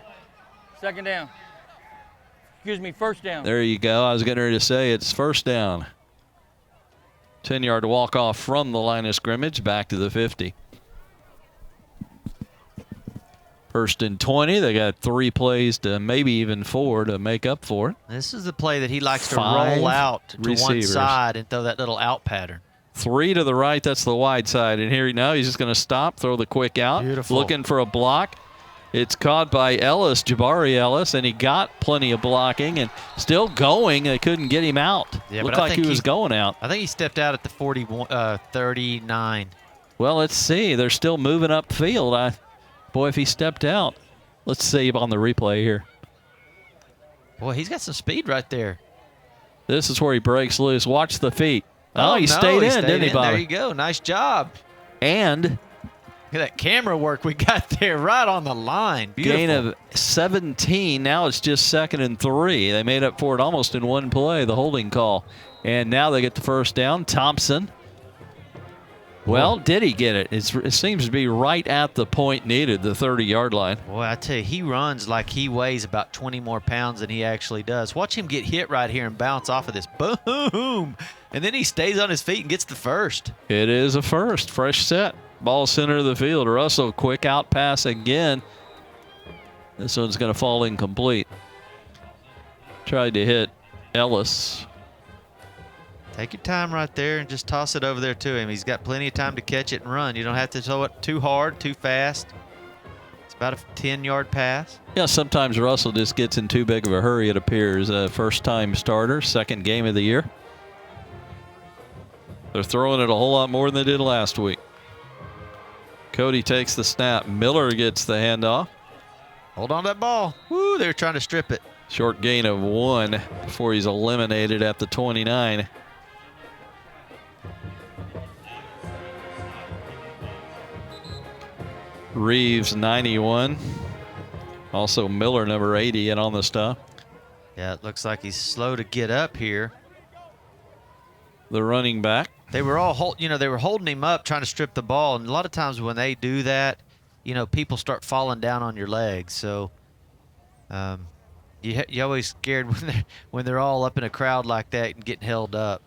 2nd down. Excuse me, 1st down. There you go. I was getting ready to say it's 1st down. 10-yard walk-off from the line of scrimmage back to the 50. 1st and 20. They got 3 plays to maybe even 4 to make up for it. This is the play that he likes to 5 roll out to receivers. one side and throw that little out pattern. 3 to the right. That's the wide side. And here now he's just going to stop, throw the quick out. Beautiful. Looking for a block. It's caught by Ellis, Jabari Ellis, and he got plenty of blocking and still going. They couldn't get him out. Yeah, Looked like he was going out. I think he stepped out at the 39. Well, let's see. They're still moving upfield. Boy, if he stepped out. Let's see on the replay here. Boy, he's got some speed right there. This is where he breaks loose. Watch the feet. Oh, he stayed in, didn't he, Bobby? There you go. Nice job. And look at that camera work we got there right on the line. Beautiful. Gain of 17. Now it's just 2nd and 3. They made up for it almost in one play, the holding call. And now they get the first down. Thompson. Well, did he get it? It seems to be right at the point needed, the 30-yard line. Boy, I tell you, he runs like he weighs about 20 more pounds than he actually does. Watch him get hit right here and bounce off of this. Boom! And then he stays on his feet and gets the first. It is a first. Fresh set. Ball center of the field. Russell, quick out pass again. This one's going to fall incomplete. Tried to hit Ellis. Take your time right there and just toss it over there to him. He's got plenty of time to catch it and run. You don't have to throw it too hard, too fast. It's about a 10-yard pass. Yeah, sometimes Russell just gets in too big of a hurry, it appears. First-time starter, second game of the year. They're throwing it a whole lot more than they did last week. Cody takes the snap. Miller gets the handoff. Hold on to that ball. Woo, they were trying to strip it. Short gain of 1 before he's eliminated at the 29. Reeves, 91. Also Miller, number 80, and on the stop. Yeah, it looks like he's slow to get up here. The running back. They were all they were holding him up, trying to strip the ball, and a lot of times when they do that, people start falling down on your legs. So, you're always scared when they're all up in a crowd like that and getting held up.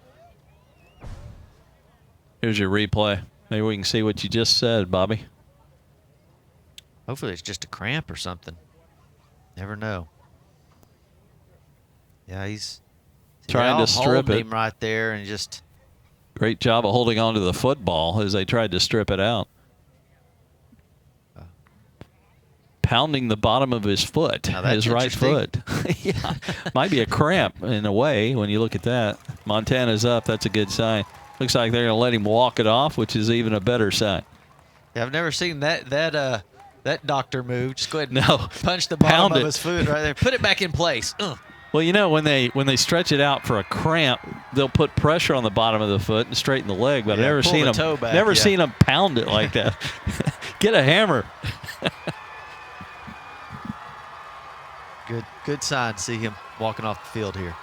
Here's your replay. Maybe we can see what you just said, Bobby. Hopefully it's just a cramp or something. Never know. Yeah, he's trying to strip it. Him right there and just. Great job of holding on to the football as they tried to strip it out. Pounding the bottom of his foot, his right foot. Yeah, might be a cramp in a way when you look at that. Montana's up. That's a good sign. Looks like they're going to let him walk it off, which is even a better sign. Yeah, I've never seen that doctor move. Just go ahead and punch the bottom of his foot right there. Put it back in place. Well, when they stretch it out for a cramp, they'll put pressure on the bottom of the foot and straighten the leg. But I've never seen them pound it like that. Get a hammer. Good sign to see him walking off the field here.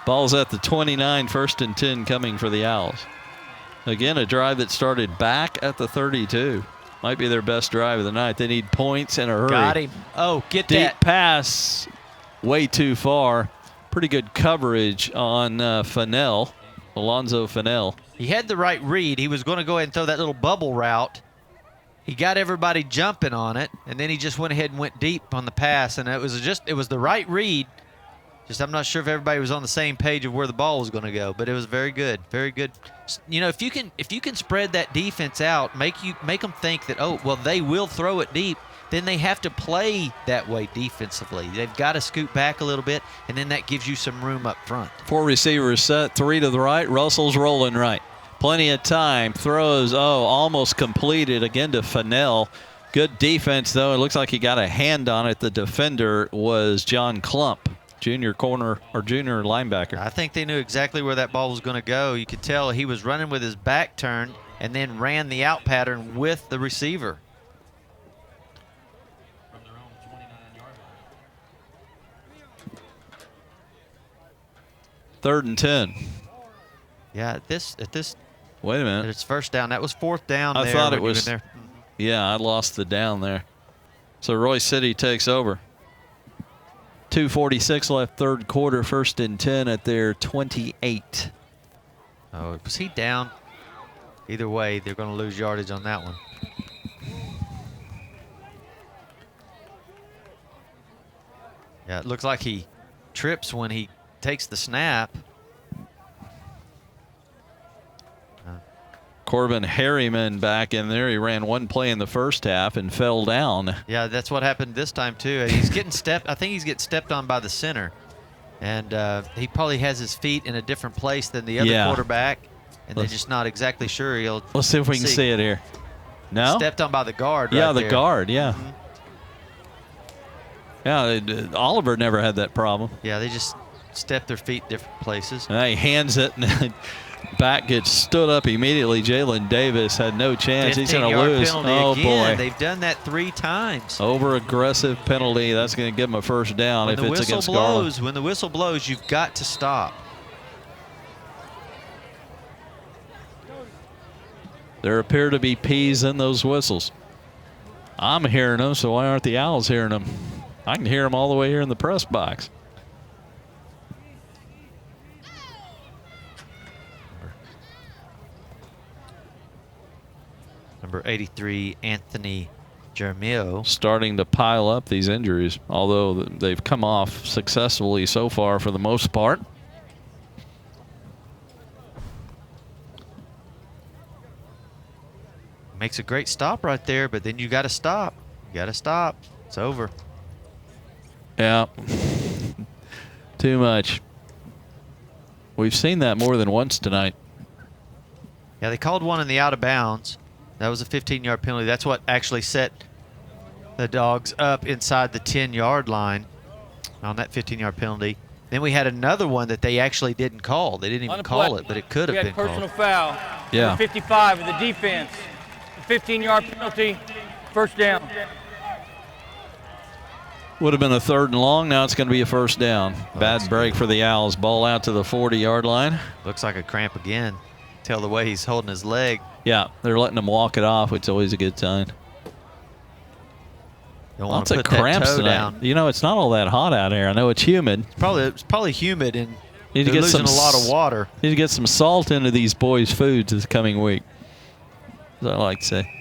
Ball's at the 29, 1st and 10 coming for the Owls. Again, a drive that started back at the 32. Might be their best drive of the night. They need points in a hurry. Got him. Oh, get deep that. Deep pass, way too far. Pretty good coverage on Alonzo Fennell. He had the right read. He was going to go ahead and throw that little bubble route. He got everybody jumping on it, and then he just went ahead and went deep on the pass, and it was the right read. Just I'm not sure if everybody was on the same page of where the ball was going to go, but it was very good, very good. If you can spread that defense out, make them think that they will throw it deep, then they have to play that way defensively. They've got to scoot back a little bit, and then that gives you some room up front. 4 receivers set, 3 to the right. Russell's rolling right. Plenty of time. Throws, almost completed again to Fennell. Good defense, though. It looks like he got a hand on it. The defender was John Klump, junior linebacker. I think they knew exactly where that ball was going to go. You could tell he was running with his back turned and then ran the out pattern with the receiver. From their own 29-yard line. 3rd and 10. Yeah, at this. Wait a minute. It's first down. That was 4th down. I thought it was. There. Yeah, I lost the down there. So Royse City takes over. 2:46 left, 3rd quarter, 1st and 10 at their 28. Oh, was he down? Either way, they're going to lose yardage on that one. Yeah, it looks like he trips when he takes the snap. Corbin Harriman back in there. He ran one play in the first half and fell down. Yeah, that's what happened this time too. He's getting stepped. I think he's getting stepped on by the center, and he probably has his feet in a different place than the other quarterback, and they're just not exactly sure. Let's see if we can see it here. No, stepped on by the guard. Yeah, right the there. guard. Yeah. Yeah, Oliver never had that problem. Yeah, they just step their feet different places. And he hands it, and back gets stood up immediately. Jalen Davis had no chance. He's going to lose. Oh, again. boy. They've done that 3 times. Over-aggressive penalty. That's going to give him a first down if it's against Garland. When the whistle blows, you've got to stop. There appear to be P's in those whistles. I'm hearing them, so why aren't the Owls hearing them? I can hear them all the way here in the press box. Number 83, Anthony Jeremio. Starting to pile up these injuries, although they've come off successfully so far for the most part. Makes a great stop right there, but then you got to stop. You got to stop. It's over. Yeah. Too much. We've seen that more than once tonight. Yeah, they called one in the out of bounds. That was a 15-yard penalty. That's what actually set the Dogs up inside the 10-yard line on that 15-yard penalty. Then we had another one that they actually didn't call. They didn't even call it, but it could have been called. Personal foul. Yeah. 55 of the defense. 15-yard penalty, first down. Would have been a 3rd and long. Now it's going to be a first down. Bad break for the Owls. Ball out to the 40-yard line. Looks like a cramp again. Tell the way he's holding his leg. Yeah, they're letting him walk it off, which is always a good sign. Don't want Lots to of put that cramps toe tonight. down. You know, it's not all that hot out here. I know it's humid. It's probably humid and Need to they're get losing some a lot of water. Need to get some salt into these boys' foods this coming week, as I like to say.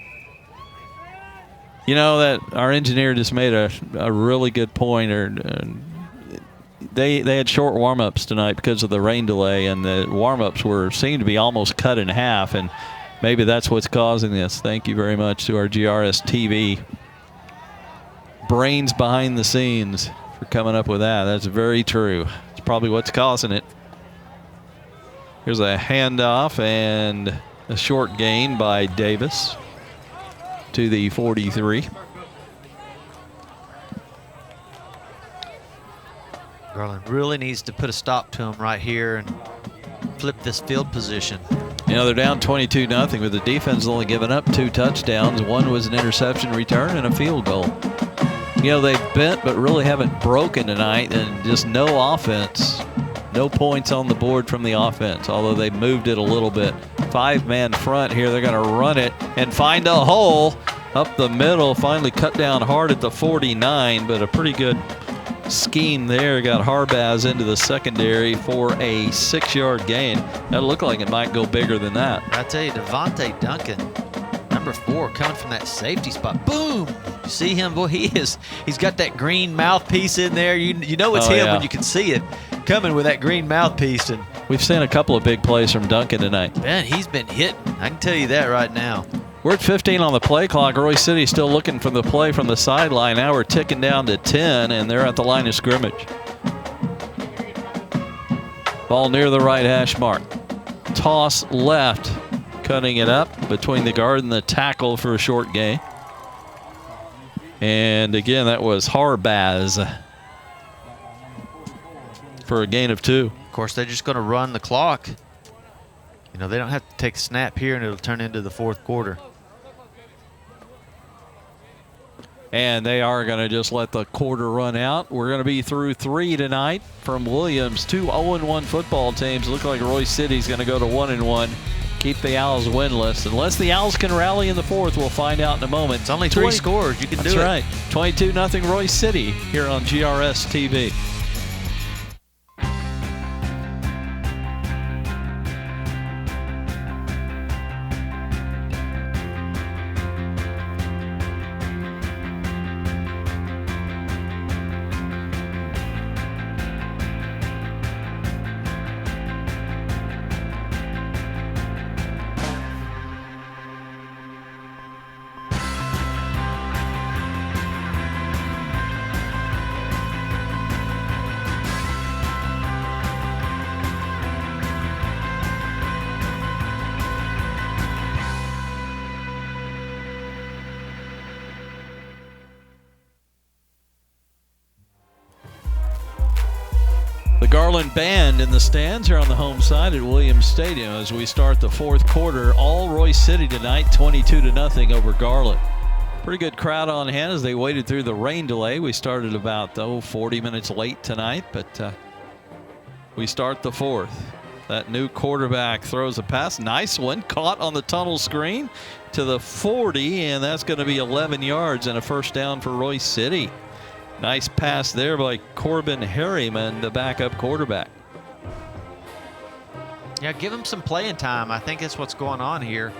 You know that our engineer just made a really good point. They had short warm-ups tonight because of the rain delay, and the warm-ups seemed to be almost cut in half, and maybe that's what's causing this. Thank you very much to our GRS TV brains behind the scenes for coming up with that. That's very true. It's probably what's causing it. Here's a handoff and a short gain by Davis to the 43. Garland really needs to put a stop to him right here and flip this field position. You know, they're down 22-0, but the defense has only given up 2 touchdowns. One was an interception return and a field goal. You know, they've bent but really haven't broken tonight, and just no offense. No points on the board from the offense, although they moved it a little bit. 5-man front here. They're going to run it and find a hole up the middle. Finally cut down hard at the 49, but a pretty good scheme there. Got Harbaz into the secondary for a 6-yard gain. That looked like it might go bigger than that. I tell you, Devontae Duncan, number 4, coming from that safety spot. Boom! You see him? Boy, he's got that green mouthpiece in there. You know it's him when you can see it coming with that green mouthpiece. And we've seen a couple of big plays from Duncan tonight. Man, he's been hitting. I can tell you that right now. We're at 15 on the play clock. Royse City still looking for the play from the sideline. Now we're ticking down to 10, and they're at the line of scrimmage. Ball near the right hash mark. Toss left, cutting it up between the guard and the tackle for a short gain. And again, that was Harbaz for a gain of 2. Of course, they're just going to run the clock. You know, they don't have to take a snap here, and it'll turn into the 4th quarter. And they are going to just let the quarter run out. We're going to be through 3 tonight from Williams. 2 0-1 football teams. Look like Royse City's going to go to 1-1. Keep the Owls winless. Unless the Owls can rally in the 4th, we'll find out in a moment. It's only 3 scores. You can do it. That's right. 22-0 Royse City here on GRS TV. The Garland Band in the stands here on the home side at Williams Stadium as we start the 4th quarter. All Royse City tonight, 22-0 over Garland. Pretty good crowd on hand as they waited through the rain delay. We started about 40 minutes late tonight, but we start the 4th. That new quarterback throws a pass. Nice one, caught on the tunnel screen to the 40, and that's going to be 11 yards and a first down for Royse City. Nice pass there by Corbin Harriman, the backup quarterback. Yeah, give him some playing time. I think that's what's going on here.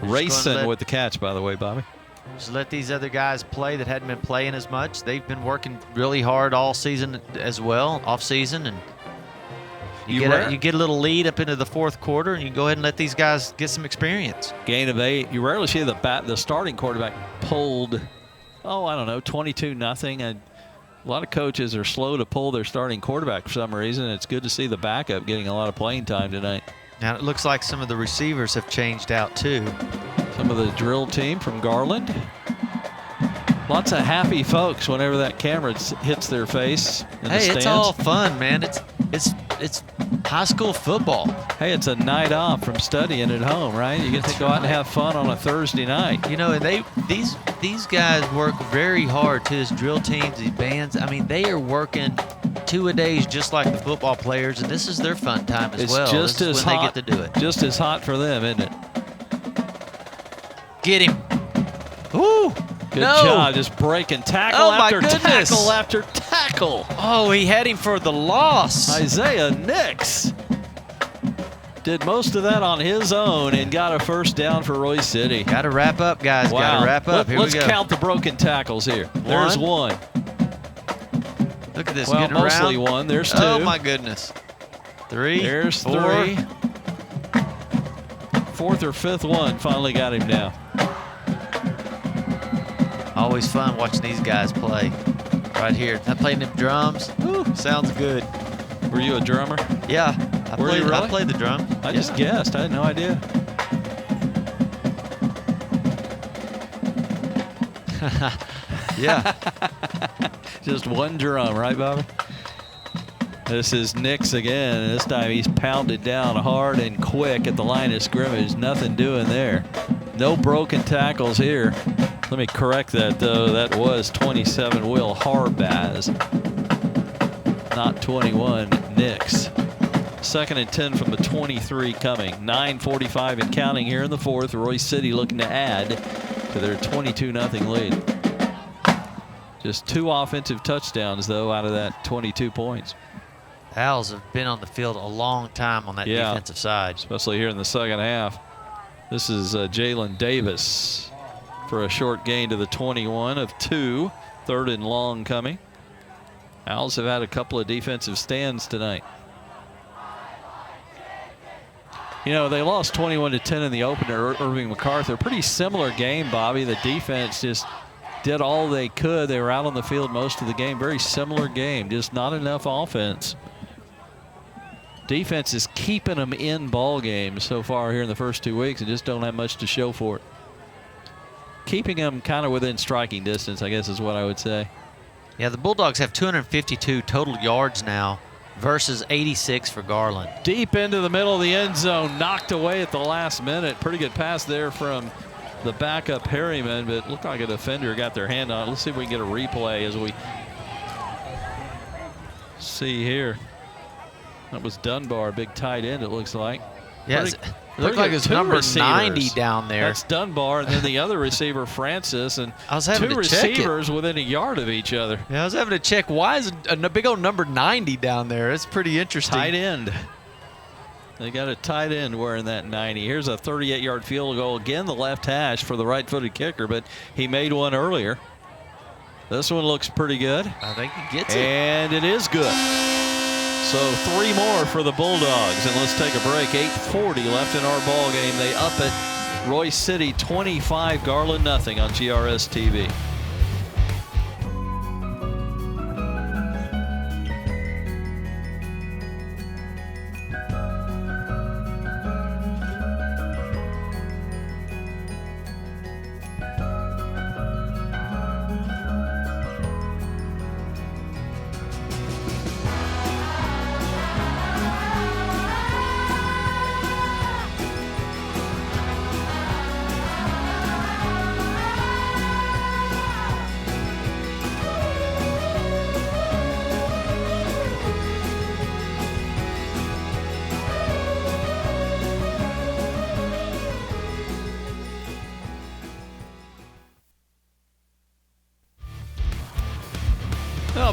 Racing with the catch, by the way, Bobby. Just let these other guys play that hadn't been playing as much. They've been working really hard all season as well, off season, and you get a little lead up into the fourth quarter, and you go ahead and let these guys get some experience. Gain of 8. You rarely see the starting quarterback pulled, 22-0. And a lot of coaches are slow to pull their starting quarterback for some reason. It's good to see the backup getting a lot of playing time tonight. Now it looks like some of the receivers have changed out too. Some of the drill team from Garland. Lots of happy folks whenever that camera hits their face in the stands. It's all fun, man. It's high school football. Hey, it's a night off from studying at home, right? You get to go out and have fun on a Thursday night. You know, and these guys work very hard too. These drill teams, these bands. I mean, they are working 2-a-days just like the football players, and this is their fun time as well. It's just as hot. They get to do it. Just as hot for them, isn't it? Get him. Ooh. Good job, just breaking tackle after tackle after tackle. Oh, he had him for the loss. Isaiah Nix did most of that on his own and got a first down for Royse City. Got to wrap up, guys. Wow. Got to wrap up. Here we go. Let's count the broken tackles here. There's one. Look at this. Well, getting mostly around. one. There's 2. Oh, my goodness. 3. There's 4. 3. 4th or 5th one finally got him down. Always fun watching these guys play. Right here. I played them drums. Ooh, sounds good. Were you a drummer? Yeah. I played the drum. I just guessed. I had no idea. Yeah. Just one drum, right, Bobby? This is Nix again. This time he's pounded down hard and quick at the line of scrimmage. Nothing doing there. No broken tackles here. Let me correct that, though. That was 27 Will Harbaz, not 21 Nix. 2nd and 10 from the 23 coming. 9:45 and counting here in the 4th. Royse City looking to add to their 22-0 lead. Just 2 offensive touchdowns, though, out of that 22 points. Owls have been on the field a long time on that defensive side. Especially here in the second half. This is Jalen Davis for a short gain to the 21 of 2. 3rd and long coming. Owls have had a couple of defensive stands tonight. You know, they lost 21-10 in the opener. Irving MacArthur. Pretty similar game, Bobby. The defense just did all they could. They were out on the field most of the game. Very similar game. Just not enough offense. Defense is keeping them in ball games so far here in the first 2 weeks and just don't have much to show for it. Keeping them kind of within striking distance, I guess is what I would say. Yeah, the Bulldogs have 252 total yards now versus 86 for Garland. Deep into the middle of the end zone, knocked away at the last minute. Pretty good pass there from the backup Harriman, but looked like a defender got their hand on it. Let's see if we can get a replay as we see here. That was Dunbar, big tight end, it looks like. Yes, it looked like it's number 90 down there. That's Dunbar, and then the other receiver, Francis, and I was having 2 to check receivers within a yard of each other. Yeah, I was having to check why is a big old number 90 down there. It's pretty interesting. Tight end. They got a tight end wearing that 90. Here's a 38-yard field goal. Again, the left hash for the right-footed kicker, but he made one earlier. This one looks pretty good. I think he gets it. And it is good. So 3 more for the Bulldogs, and let's take a break. 8:40 left in our ball game. They up it. Royse City 25, Garland 0 on GRS TV.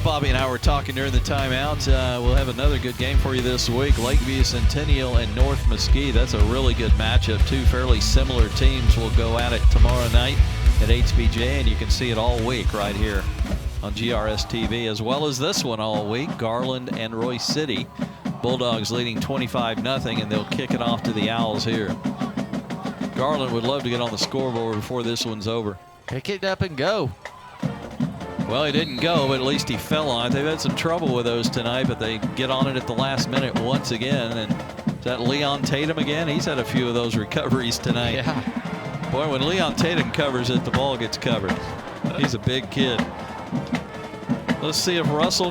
Bobby and I were talking during the timeout. We'll have another good game for you this week. Lakeview Centennial and North Mesquite. That's a really good matchup. Two fairly similar teams will go at it tomorrow night at HBJ, and you can see it all week right here on GRS TV, as well as this one all week, Garland and Royse City. Bulldogs leading 25-0, and they'll kick it off to the Owls here. Garland would love to get on the scoreboard before this one's over. Pick it up and go. Well, he didn't go, but at least he fell on it. They've had some trouble with those tonight, but they get on it at the last minute once again. And is that Leon Tatum again? He's had a few of those recoveries tonight. Yeah. Boy, when Leon Tatum covers it, the ball gets covered. He's a big kid. Let's see if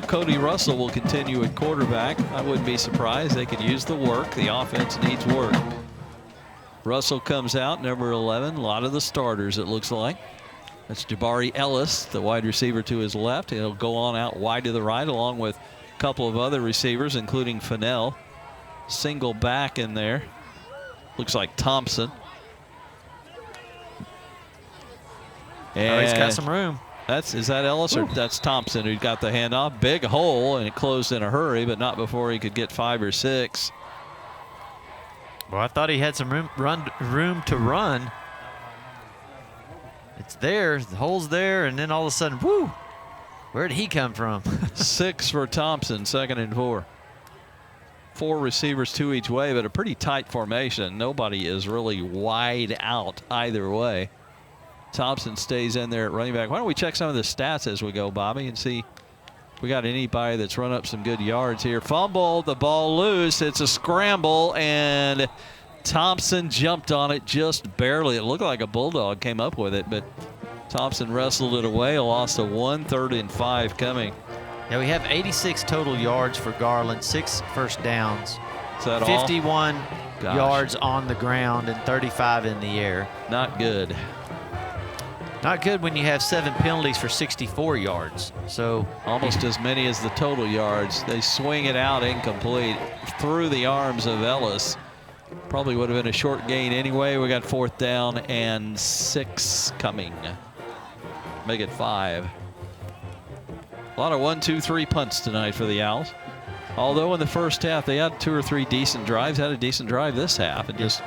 Cody Russell will continue at quarterback. I wouldn't be surprised. They could use the work. The offense needs work. Russell comes out, number 11. A lot of the starters, it looks like. That's Jabari Ellis, the wide receiver to his left. He'll go on out wide to the right, along with a couple of other receivers, including Fennell. Single back in there. Looks like Thompson. And he's got some room. Is that Ellis or that's Thompson who got the handoff? Big hole, and it closed in a hurry, but not before he could get 5 or 6. Well, I thought he had some room to run. It's there, the hole's there, and then all of a sudden, whoo! Where did he come from? 6 for Thompson, 2nd and 4. 4 receivers, 2 each way, but a pretty tight formation. Nobody is really wide out either way. Thompson stays in there at running back. Why don't we check some of the stats as we go, Bobby, and see if we got anybody that's run up some good yards here. Fumble, the ball loose. It's a scramble, and Thompson jumped on it just barely. It looked like a Bulldog came up with it, but Thompson wrestled it away. A loss of 1, 3rd and 5 coming. Yeah, we have 86 total yards for Garland, 6 first downs. Is that 51 yards on the ground and 35 in the air. Not good. Not good when you have 7 penalties for 64 yards. So almost as many as the total yards. They swing it out incomplete through the arms of Ellis. Probably would have been a short gain anyway. We got 4th down and 6 coming. Make it 5. A lot of 1, 2, 3 punts tonight for the Owls. Although in the first half they had 2 or 3 decent drives, had a decent drive this half, and just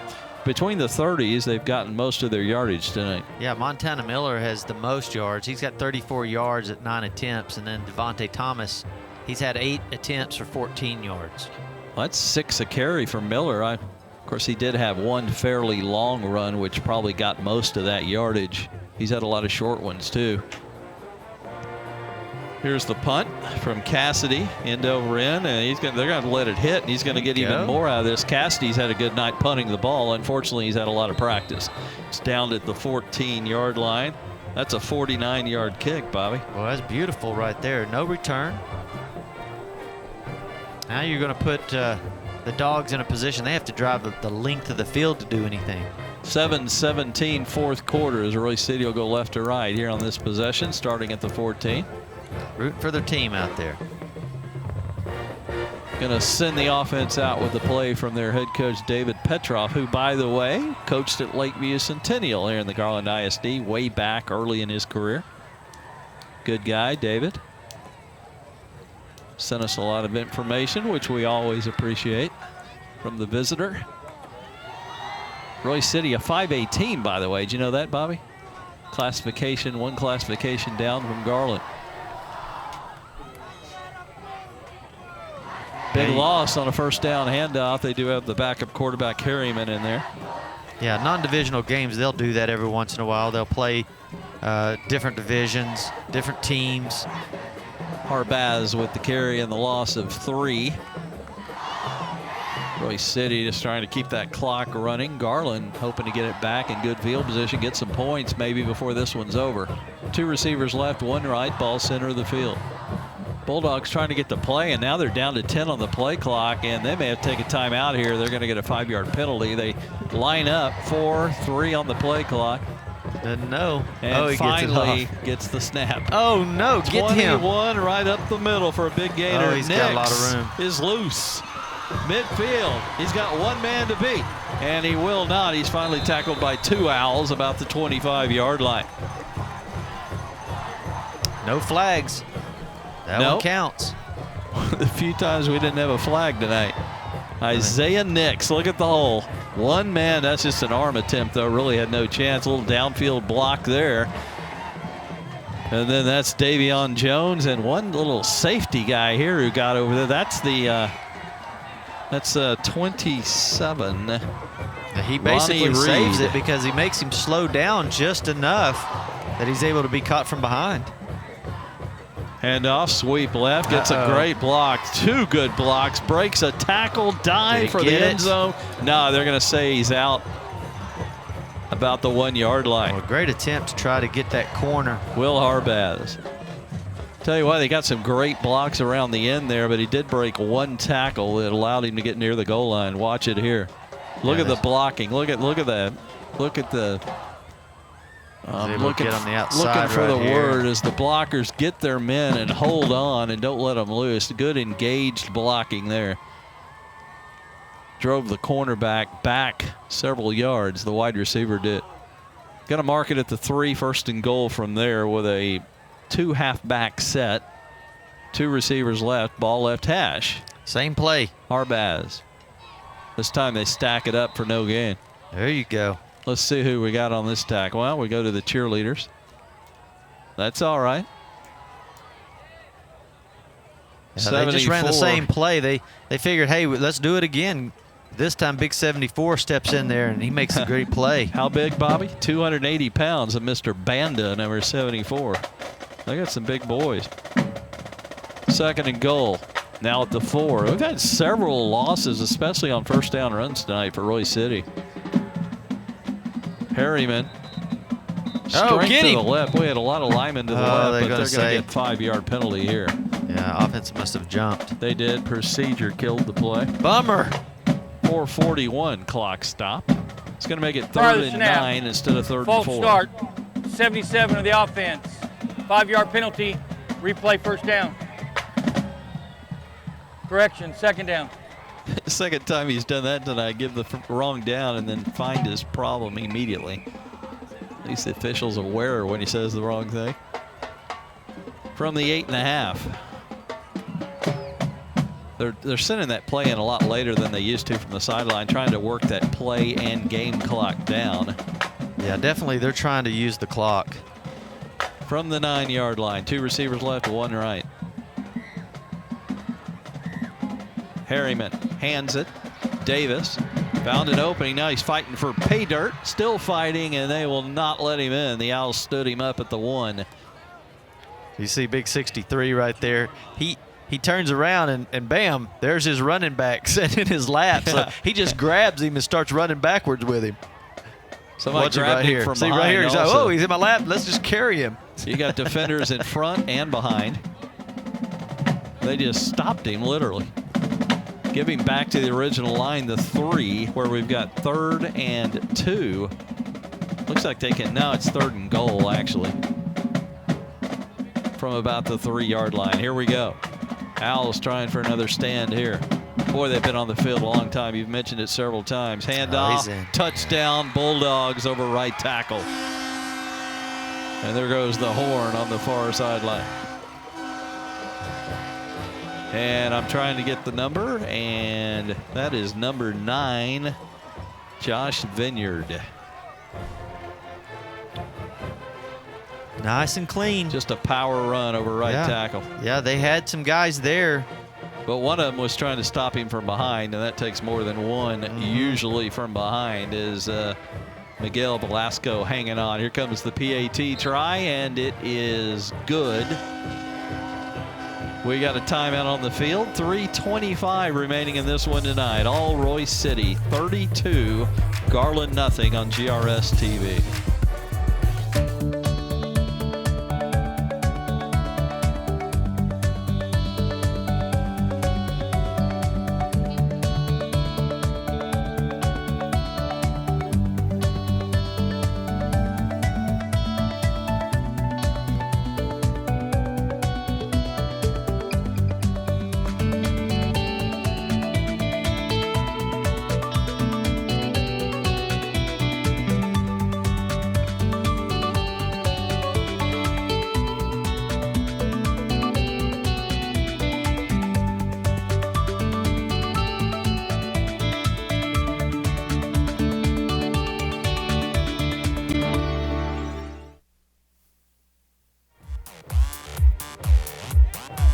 between the 30s, they've gotten most of their yardage tonight. Yeah, Montana Miller has the most yards. He's got 34 yards at 9 attempts, and then Devontae Thomas, he's had 8 attempts for 14 yards. Well, that's 6 a carry for Miller. Of course, he did have one fairly long run, which probably got most of that yardage. He's had a lot of short ones, too. Here's the punt from Cassidy, end over end, and they're going to let it hit, and he's going to get even more out of this. Cassidy's had a good night punting the ball. Unfortunately, he's had a lot of practice. It's down at the 14-yard line. That's a 49-yard kick, Bobby. Well, that's beautiful right there. No return. Now you're going to put the Dogs in a position. They have to drive the length of the field to do anything. 7:17 fourth quarter as Royse City will go left to right here on this possession, starting at the 14. Rooting for their team out there. Going to send the offense out with the play from their head coach, David Petroff, who, by the way, coached at Lakeview Centennial here in the Garland ISD way back early in his career. Good guy, David. Sent us a lot of information, which we always appreciate from the visitor. Royse City, a 5A team, by the way. Did you know that, Bobby? Classification, 1 classification down from Garland. Big loss on a first down handoff. They do have the backup quarterback Harriman in there. Yeah, non-divisional games, they'll do that every once in a while. They'll play different divisions, different teams. Harbaz with the carry and the loss of 3. Royse City just trying to keep that clock running. Garland hoping to get it back in good field position, get some points maybe before this one's over. 2 receivers left, 1 right, ball center of the field. Bulldogs trying to get the play, and now they're down to 10 on the play clock, and they may have to take a timeout here. They're going to get a 5-yard penalty. They line up 4-3 on the play clock. No. And he finally gets the snap. Oh, no, get him. 21 right up the middle for a big gainer. Oh, he's got a lot of room. Is loose. Midfield. He's got 1 man to beat, and he will not. He's finally tackled by 2 Owls about the 25-yard line. No flags. That one counts. The few times we didn't have a flag tonight. Isaiah Nix, look at the hole. One man, that's just an arm attempt, though. Really had no chance. A little downfield block there. And then that's Davion Jones and one little safety guy here who got over there. That's the 27. He basically saves it because he makes him slow down just enough that he's able to be caught from behind. Handoff, sweep left, gets a great block. Two good blocks, breaks a tackle, dive for the end zone. No, they're going to say he's out about the 1 yard line. Well, great attempt to try to get that corner. Will Harbaz. Tell you what, they got some great blocks around the end there, but he did break one tackle that allowed him to get near the goal line. Watch it here. Look at the blocking. Look at that. Look at the. Looking on the outside. Looking for right the here. word as the blockers get their men and hold on and don't let them loose. Good engaged blocking there. Drove the cornerback back several yards. The wide receiver did. Got to mark it at the 3, first and goal from there with a 2 halfback set. 2 receivers left. Ball left hash. Same play. Harbaz. This time they stack it up for no gain. There you go. Let's see who we got on this tackle. Well, we go to the cheerleaders. That's all right. Yeah, they just ran the same play. They figured, hey, let's do it again. This time, Big 74 steps in there, and he makes a great play. How big, Bobby? 280 pounds of Mr. Banda, number 74. They got some big boys. Second and goal. Now at the 4. We've had several losses, especially on first down runs tonight for Royse City. Harriman. Straight to the left. We had a lot of linemen to the left, but they're going to get 5-yard penalty here. Yeah, offense must have jumped. They did. Procedure killed the play. Bummer. 4:41 clock stop. It's going to make it 3rd and 9 instead of 3rd and 4. False start. 77 of the offense. 5-yard penalty. Replay first down. Correction, second down. Second time he's done that tonight. Give the wrong down and then find his problem immediately. At least the official's aware when he says the wrong thing. From the 8.5. They're sending that play in a lot later than they used to from the sideline, trying to work that play and game clock down. Yeah, definitely they're trying to use the clock. From the 9-yard line, 2 receivers left, 1 right. Harriman hands it. Davis found an opening. Now he's fighting for pay dirt. Still fighting, and they will not let him in. The Owls stood him up at the 1. You see Big 63 right there. He turns around and bam, there's his running back sitting in his lap. So he just grabs him and starts running backwards with him. Somebody grabbed him from behind. See right here, he's like, oh, he's in my lap. Let's just carry him. You got defenders in front and behind. They just stopped him, literally. Give him back to the original line, the 3, where we've got 3rd and 2. Looks like they can, now it's 3rd and goal, actually. From about the 3-yard line. Here we go. Owls trying for another stand here. Boy, they've been on the field a long time. You've mentioned it several times. Handoff, touchdown, Bulldogs over right tackle. And there goes the horn on the far sideline. And I'm trying to get the number, and that is number 9, Josh Vineyard. Nice and clean. Just a power run over right tackle. Yeah, they had some guys there. But one of them was trying to stop him from behind, and that takes more than one. Usually from behind is Miguel Velasco hanging on. Here comes the PAT try, and it is good. We got a timeout on the field. 3:25 remaining in this one tonight. All Royse City 32, Garland nothing on GRS TV.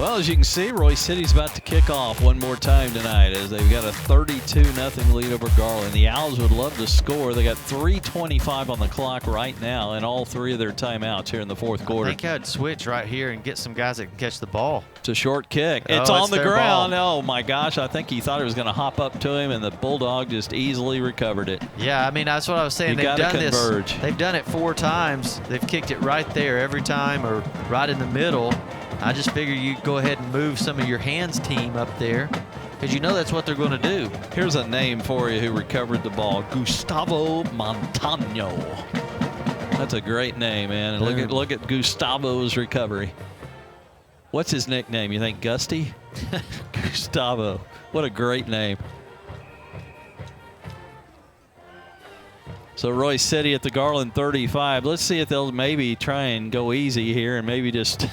Well, as you can see, Royse City's about to kick off one more time tonight as they've got a 32-0 lead over Garland. The Owls would love to score. They got 3:25 on the clock right now and all 3 of their timeouts here in the fourth quarter. I think I'd switch right here and get some guys that can catch the ball. It's a short kick. It's on the ground. Oh, my gosh. I think he thought it was going to hop up to him, and the Bulldog just easily recovered it. Yeah, I mean, that's what I was saying. They've done this. They've done it 4 times. They've kicked it right there every time or right in the middle. I just figure you go ahead and move some of your hands team up there because you know that's what they're going to do. Here's a name for you who recovered the ball. Gustavo Montano. That's a great name, man. And look at Gustavo's recovery. What's his nickname? You think Gusty? Gustavo. What a great name. So Royse City at the Garland 35. Let's see if they'll maybe try and go easy here and maybe just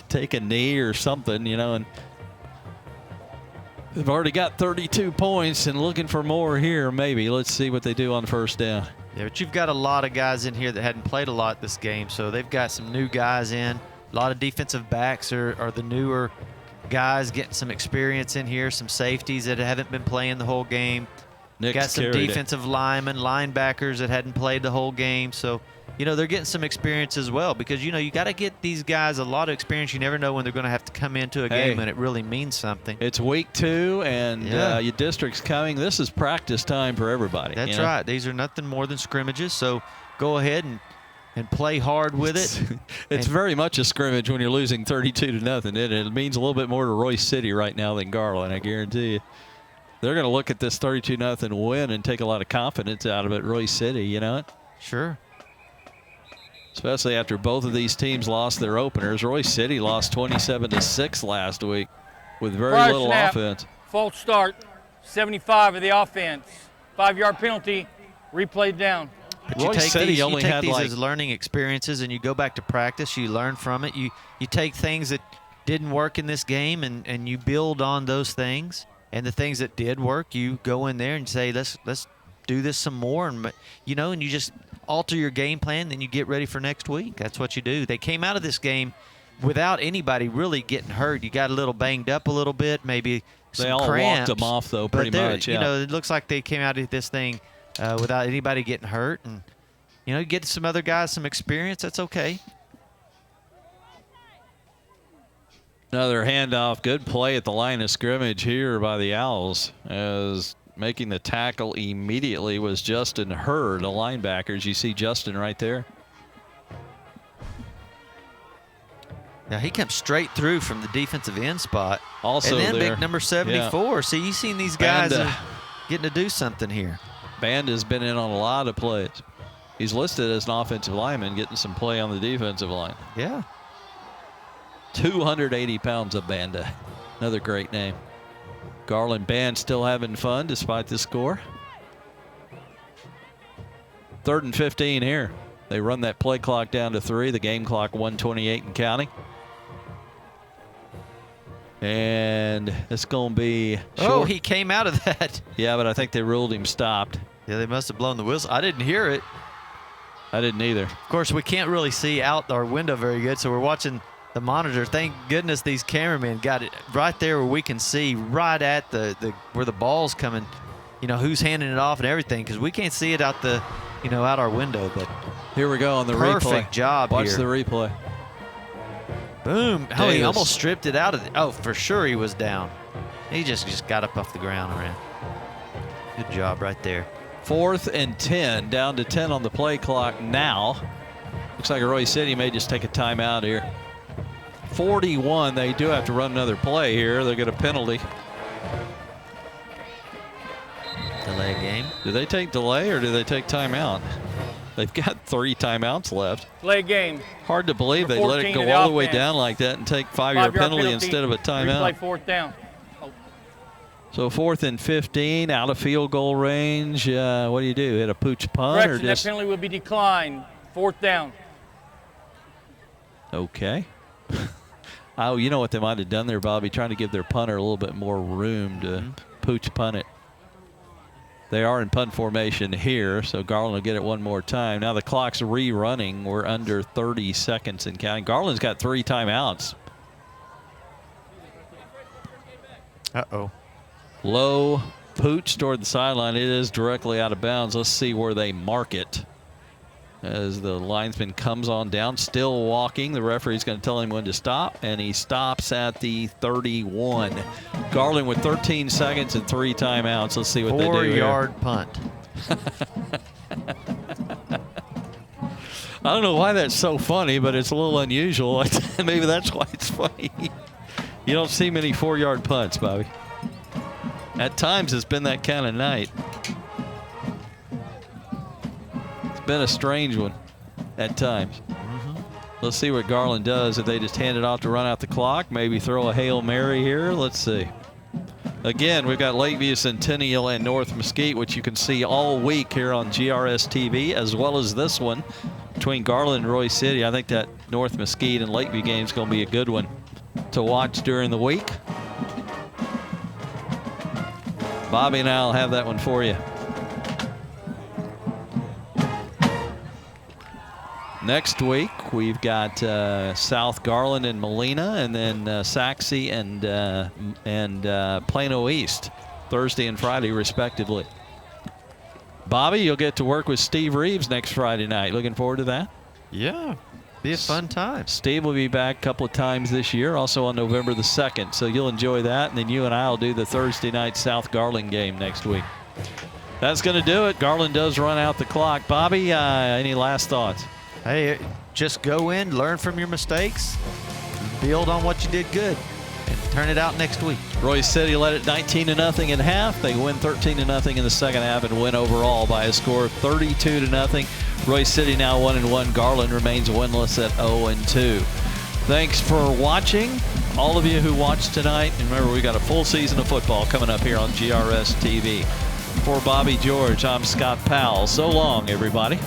take a knee or something, you know. And they've already got 32 points and looking for more here maybe. Let's see what they do on first down. Yeah, but you've got a lot of guys in here that hadn't played a lot this game, so they've got some new guys in. A lot of defensive backs are the newer guys getting some experience in here, some safeties that haven't been playing the whole game. Got some defensive linemen, linebackers that hadn't played the whole game. So, you know, they're getting some experience as well because, you know, you got to get these guys a lot of experience. You never know when they're going to have to come into a game and it really means something. It's week 2 and your district's coming. This is practice time for everybody. That's right. These are nothing more than scrimmages. So go ahead and play hard with it. It's very much a scrimmage when you're losing 32-0. It means a little bit more to Royse City right now than Garland, I guarantee you. They're going to look at this 32-0 win and take a lot of confidence out of it, Royse City, you know it? Sure. Especially after both of these teams lost their openers. Royse City lost 27-6 last week with very little offense. False start, 75 of the offense. 5-yard penalty, replay down. But you take these as learning experiences and you go back to practice, you learn from it. You take things that didn't work in this game and you build on those things. And the things that did work, you go in there and say, let's do this some more. And, you know, and you just alter your game plan, then you get ready for next week. That's what you do. They came out of this game without anybody really getting hurt. You got a little banged up a little bit, maybe some cramps. They all walked them off, though, pretty much. You know, it looks like they came out of this thing without anybody getting hurt. And, you know, you get some other guys some experience, that's okay. Another handoff. Good play at the line of scrimmage here by the Owls as making the tackle immediately was Justin Hurd, a linebacker. As you see Justin right there. Now he comes straight through from the defensive end spot. Also and then there. Big number 74. Yeah. See, you've seen these guys getting to do something here. Banda's been in on a lot of plays. He's listed as an offensive lineman getting some play on the defensive line. Yeah. 280 pounds of Banda. Another great name. Garland Band still having fun despite the score. 3rd and 15 here. They run that play clock down to 3. The game clock 1:28 and counting. And it's going to be short. Oh, he came out of that. Yeah, but I think they ruled him stopped. Yeah, they must have blown the whistle. I didn't hear it. I didn't either. Of course, we can't really see out our window very good, so we're watching the monitor. Thank goodness these cameramen got it right there where we can see right at where the ball's coming, you know, who's handing it off and everything, because we can't see it out out our window. But here we go on the replay. Perfect job Watch here. the replay. Boom. Davis. Oh, he almost stripped it out of the, oh, for sure he was down. He just got up off the ground around. Good job right there. 4th and 10, down to 10 on the play clock now. Looks like Royse City may just take a timeout here. 41, they do have to run another play here. They'll get a penalty. Delay game. Do they take delay or do they take timeout? They've got 3 timeouts left. Play game. Hard to believe they let it go all the way down like that and take 5-yard penalty instead of a timeout. Replay 4th down. So 4th and 15, out of field goal range. What do you do? Hit a pooch punt or just? That penalty will be declined. 4th down. Okay. Oh, you know what they might have done there, Bobby? Trying to give their punter a little bit more room to pooch punt it. They are in punt formation here, so Garland will get it one more time. Now the clock's rerunning. We're under 30 seconds and counting. Garland's got 3 timeouts. Uh-oh. Low pooch toward the sideline. It is directly out of bounds. Let's see where they mark it. As the linesman comes on down, still walking. The referee's going to tell him when to stop, and he stops at the 31. Garland with 13 seconds and 3 timeouts. Let's see what they do here. 4-yard punt. I don't know why that's so funny, but it's a little unusual. Maybe that's why it's funny. You don't see many 4-yard punts, Bobby. At times, it's been that kind of night. It's been a strange one at times. Let's see what Garland does. If they just hand it off to run out the clock, maybe throw a Hail Mary here. Let's see. Again, we've got Lakeview, Centennial, and North Mesquite, which you can see all week here on GRS TV, as well as this one between Garland and Royse City. I think that North Mesquite and Lakeview game is going to be a good one to watch during the week. Bobby and I will have that one for you. Next week, we've got South Garland and Molina, and then Saxe and Plano East, Thursday and Friday, respectively. Bobby, you'll get to work with Steve Reeves next Friday night. Looking forward to that? Yeah. Be a fun time. Steve will be back a couple of times this year, also on November the 2nd. So you'll enjoy that. And then you and I will do the Thursday night South Garland game next week. That's going to do it. Garland does run out the clock. Bobby, any last thoughts? Hey, just go in, learn from your mistakes, build on what you did good, and turn it out next week. Royse City led it 19-0 in half. They win 13-0 in the second half and win overall by a score of 32-0. Royse City now 1-1. Garland remains winless at 0-2. Thanks for watching, all of you who watched tonight. And remember, we got a full season of football coming up here on GRS TV. For Bobby George, I'm Scott Powell. So long, everybody.